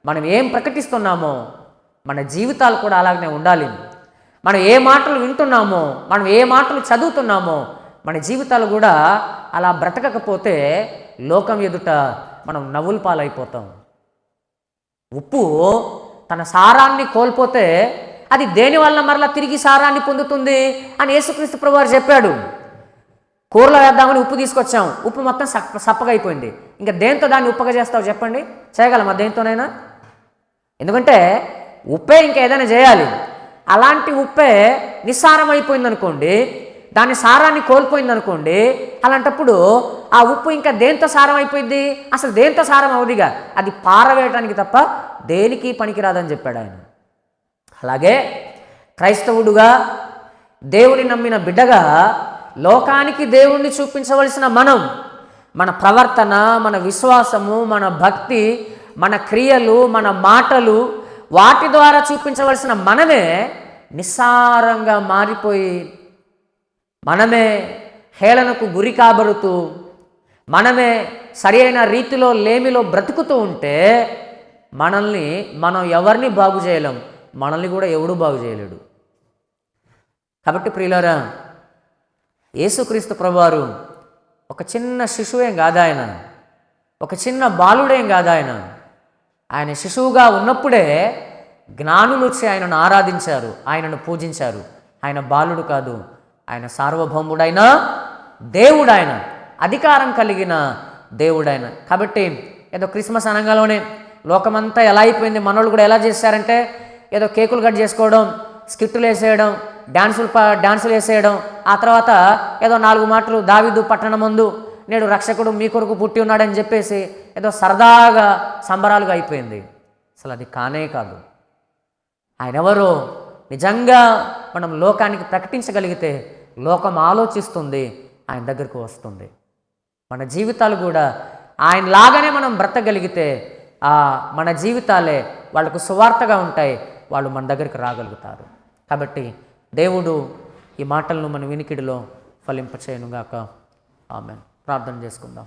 మనం ఏం ప్రకటిస్తున్నామో మన జీవితాలు కూడా అలాగనే ఉండాలి. మనం ఏ మాటలు వింటున్నామో, మనం ఏ మాటలు చదువుతున్నామో మన జీవితాలు కూడా అలా బ్రతకకపోతే లోకం ఎదుట మనం నవ్వుల పాలైపోతాం. ఉప్పు తన సారాన్ని కోల్పోతే అది దేనివల్ల మరలా తిరిగి సారాన్ని పొందుతుంది అని యేసుక్రీస్తు ప్రభువారు చెప్పాడు. కూరలో వేద్దామని ఉప్పు తీసుకొచ్చాం, ఉప్పు మొత్తం సప్పగా అయిపోయింది. ఇంకా దేంతో దాన్ని ఉప్పగా చేస్తావు చెప్పండి? చేయగలమా దేంతోనైనా? ఎందుకంటే ఉప్పే ఇంకా ఏదైనా చేయాలి. అలాంటి ఉప్పే నిస్సారం అయిపోయింది అనుకోండి, దాని సారాన్ని కోల్పోయింది అనుకోండి, అలాంటప్పుడు ఆ ఉప్పు ఇంకా దేంతో సారం అయిపోయింది? అసలు దేంతో సారం అవుదిగా, అది పారవేయటానికి తప్ప దేనికి పనికిరాదని చెప్పాడు ఆయన. అలాగే క్రైస్తవుడుగా, దేవుని నమ్మిన బిడ్డగా లోకానికి దేవుణ్ణి చూపించవలసిన మనం, మన ప్రవర్తన, మన విశ్వాసము, మన భక్తి, మన క్రియలు, మన మాటలు, వాటి ద్వారా చూపించవలసిన మనమే నిస్సారంగా మారిపోయి, మనమే హేళనకు గురి కాబడుతూ, మనమే సరి అయిన రీతిలో లేమిలో బ్రతుకుతూ ఉంటే మనం ఎవరిని బాగు చేయలేం, మనల్ని కూడా ఎవడూ బాగు చేయలేడు. కాబట్టి ప్రియులారా, యేసుక్రీస్తు ప్రభువారు ఒక చిన్న శిశువేం కాదు ఆయన, ఒక చిన్న బాలుడేం కాదు ఆయన. ఆయన శిశువుగా ఉన్నప్పుడే జ్ఞానులు వచ్చి ఆయనను ఆరాధించారు, ఆయనను పూజించారు. ఆయన బాలుడు కాదు, ఆయన సార్వభౌముడైన దేవుడు, ఆయన అధికారం కలిగిన దేవుడైన. కాబట్టి ఏదో క్రిస్మస్ అనగానే లోకమంతా ఎలా అయిపోయింది, మనోళ్ళు కూడా ఎలా చేశారంటే ఏదో కేకులు కట్ చేసుకోవడం, స్కిట్టులు వేసేయడం, డాన్సులు వేసేయడం, ఆ తర్వాత ఏదో 4 మాటలు దావీదు పట్టణమందు నేడు రక్షకుడు మీ కొరకు పుట్టి ఉన్నాడని చెప్పేసి ఏదో సరదాగా సంబరాలుగా అయిపోయింది. అసలు అది కానే కాదు. ఆయన ఎవరో నిజంగా మనం లోకానికి ప్రకటించగలిగితే లోకం ఆలోచిస్తుంది, ఆయన దగ్గరకు వస్తుంది. మన జీవితాలు కూడా ఆయనలాగానే మనం బ్రతకగలిగితే మన జీవితాలే వాళ్ళకు సువార్తగా ఉంటాయి, వాళ్ళు మన దగ్గరికి రాగలుగుతారు. కాబట్టి దేవుడు ఈ మాటలను మన వినికిడిలో ఫలింపచేయనుగాక. ఆమేన్. ప్రార్థన చేసుకుందాం.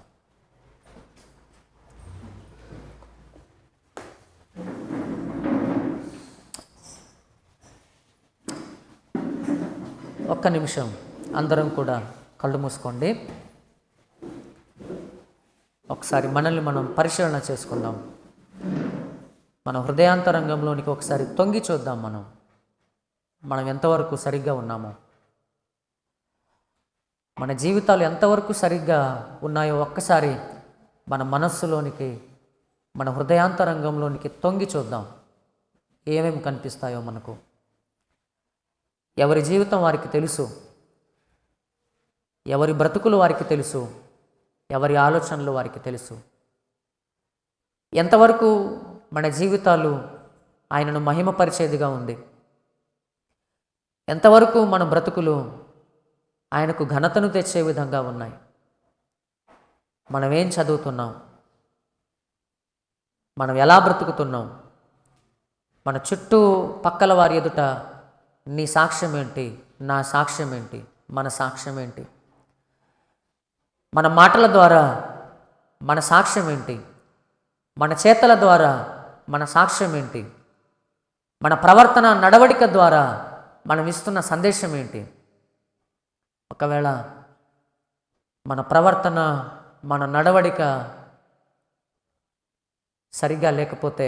ఒక్క నిమిషం అందరం కూడా కళ్ళు మూసుకోండి. ఒకసారి మనల్ని మనం పరిశీలన చేసుకుందాం. మన హృదయాంతరంగంలోనికి ఒకసారి తొంగి చూద్దాం. మనం ఎంతవరకు సరిగ్గా ఉన్నామో, మన జీవితాలు ఎంతవరకు సరిగ్గా ఉన్నాయో ఒక్కసారి మన మనస్సులోనికి, మన హృదయాంతరంగంలోనికి తొంగి చూద్దాం. ఏమేమి కనిపిస్తాయో మనకు. ఎవరి జీవితం వారికి తెలుసు, ఎవరి బ్రతుకులు వారికి తెలుసు, ఎవరి ఆలోచనలు వారికి తెలుసు. ఎంతవరకు మన జీవితాలు ఆయనను మహిమపరిచేదిగా ఉంది, ఎంతవరకు మన బ్రతుకులు ఆయనకు ఘనతను తెచ్చే విధంగా ఉన్నాయి. మనమేం చదువుతున్నాం, మనం ఎలా బ్రతుకుతున్నాం, మన చుట్టూ పక్కల వారి ఎదుట నీ సాక్ష్యం ఏంటి, నా సాక్ష్యం ఏంటి, మన సాక్ష్యం ఏంటి? మన మాటల ద్వారా మన సాక్ష్యం ఏంటి? మన చేతల ద్వారా మన సాక్ష్యం ఏంటి? మన ప్రవర్తన నడవడిక ద్వారా మనం ఇస్తున్న సందేశం ఏంటి? ఒకవేళ మన ప్రవర్తన మన నడవడిక సరిగ్గా లేకపోతే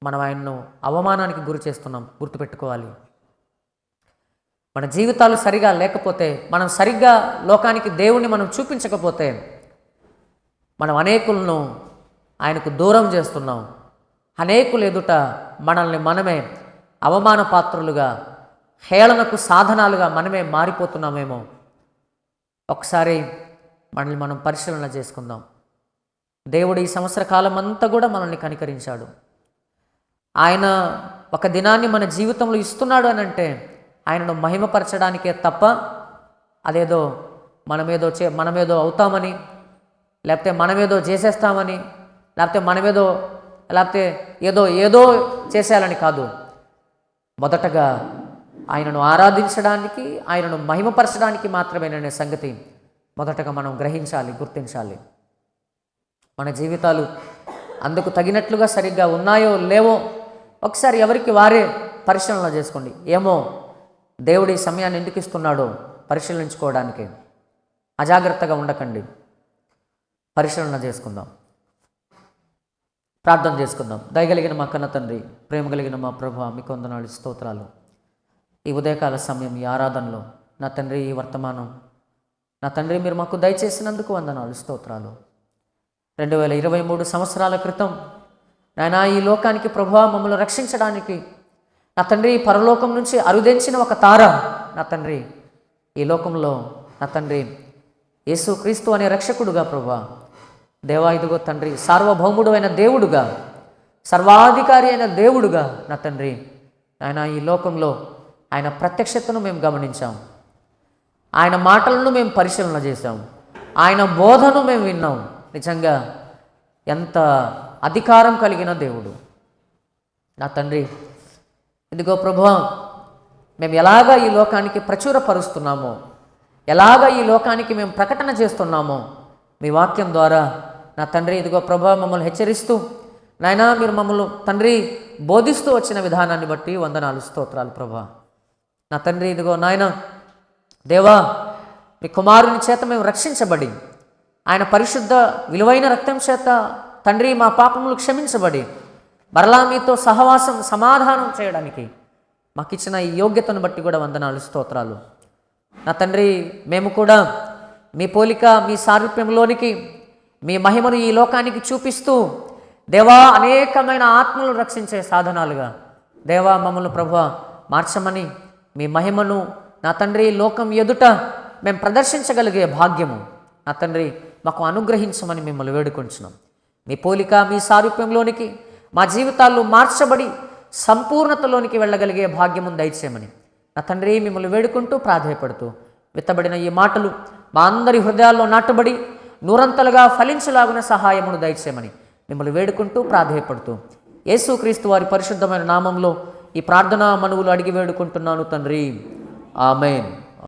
మనం ఆయన్ను అవమానానికి గురి చేస్తున్నాం, గుర్తుపెట్టుకోవాలి. మన జీవితాలు సరిగా లేకపోతే, మనం సరిగ్గా లోకానికి దేవుణ్ణి మనం చూపించకపోతే మనం అనేకులను ఆయనకు దూరం చేస్తున్నాం. అనేకులు ఎదుట మనల్ని మనమే అవమాన పాత్రులుగా, హేళనకు సాధనాలుగా మనమే మారిపోతున్నామేమో. ఒకసారి మనల్ని మనం పరిశీలన చేసుకుందాం. దేవుడు ఈ సంవత్సర కాలం అంతా కూడా మనల్ని కనికరించాడు. ఆయన ఒక దినాన్ని మన జీవితంలో ఇస్తున్నాడు అని అంటే ఆయనను మహిమపరచడానికే తప్ప అదేదో మనమేదో అవుతామని, లేకపోతే మనమేదో చేసేస్తామని, లేకపోతే ఏదో చేసేయాలని కాదు. మొదటగా ఆయనను ఆరాధించడానికి, ఆయనను మహిమపరచడానికి మాత్రమేననే సంగతి మొదటగా మనం గ్రహించాలి, గుర్తించాలి. మన జీవితాలు అందుకు తగినట్లుగా సరిగ్గా ఉన్నాయో లేవో ఒకసారి ఎవరికి వారే పరిశీలన చేసుకోండి. ఏమో దేవుడి సమయాన్ని ఎందుకు ఇస్తున్నాడో పరిశీలించుకోవడానికి అజాగ్రత్తగా ఉండకండి. పరిశీలన చేసుకుందాం, ప్రార్థన చేసుకుందాం. దయగలిగిన మా కన్న తండ్రి, ప్రేమ కలిగిన మా ప్రభువా, మీకు వందనాలు, స్తోత్రాలు. ఈ ఉదయకాల సమయం, ఈ ఆరాధనలో నా తండ్రి, ఈ వర్తమానం నా తండ్రి మీరు మాకు దయచేసినందుకు వందనాలు, స్తోత్రాలు. 2023 సంవత్సరాల క్రితం నాయనా ఈ లోకానికి ప్రభువా మమ్మల్ని రక్షించడానికి నా తండ్రి పరలోకం నుంచి అరుదించిన ఒక తార నా తండ్రి ఈ లోకంలో నా తండ్రి యేసుక్రీస్తు అనే రక్షకుడుగా ప్రభువా, దేవా ఇదిగో తండ్రి సార్వభౌముడు అయిన దేవుడుగా, సర్వాధికారి అయిన దేవుడుగా నా తండ్రి ఆయన ఈ లోకంలో ఆయన ప్రత్యక్షతను మేము గమనించాం. ఆయన మాటలను మేము పరిశీలన చేశాం. ఆయన బోధను మేము విన్నాం. నిజంగా ఎంత అధికారం కలిగిన దేవుడు నా తండ్రి. ఇదిగో ప్రభువా, మేము ఎలాగా ఈ లోకానికి ప్రచురపరుస్తున్నామో, ఎలాగా ఈ లోకానికి మేము ప్రకటన చేస్తున్నామో మీ వాక్యం ద్వారా నా తండ్రి ఇదిగో ప్రభువా మమ్మల్ని హెచ్చరిస్తూ నాయనా మీరు మమ్మల్ని తండ్రి బోధిస్తూ వచ్చిన విధానాన్ని బట్టి వందనాలు, స్తోత్రాలు ప్రభువా. నా తండ్రి ఇదిగో నాయన దేవా, మీ కుమారుని చేత మేము రక్షించబడి ఆయన పరిశుద్ధ విలువైన రక్తం చేత తండ్రి మా పాపములు క్షమించబడి మరలా మీతో సహవాసం సమాధానం చేయడానికి మాకు ఇచ్చిన ఈ యోగ్యతను బట్టి కూడా వందనాలు, స్తోత్రాలు. నా తండ్రి మేము కూడా మీ పోలిక, మీ సారూప్యంలోనికి మీ మహిమను ఈ లోకానికి చూపిస్తూ దేవా అనేకమైన ఆత్మలను రక్షించే సాధనాలుగా దేవా మమ్మల్ని ప్రభువా మార్చమని, మీ మహిమను నా తండ్రి లోకం ఎదుట మేము ప్రదర్శించగలిగే భాగ్యము నా తండ్రి మాకు అనుగ్రహించమని మిమ్మల్ని వేడుకొంచున్నాం. మీ పోలిక, మీ సారూప్యంలోనికి మా జీవితాల్లో మార్చబడి సంపూర్ణతలోనికి వెళ్ళగలిగే భాగ్యము దయచేయమని నా తండ్రి మిమ్మల్ని వేడుకుంటూ ప్రాధాయపడుతూ విత్తబడిన ఈ మాటలు మా అందరి హృదయాల్లో నాటబడి నూరంతలుగా ఫలించలాగున సహాయమును దయచేయమని మిమ్మల్ని వేడుకుంటూ ప్రాధాయపడుతూ యేసుక్రీస్తు వారి పరిశుద్ధమైన నామంలో ఈ ప్రార్థనా మనవులు అడిగి వేడుకుంటున్నాను తండ్రి. ఆమేన్.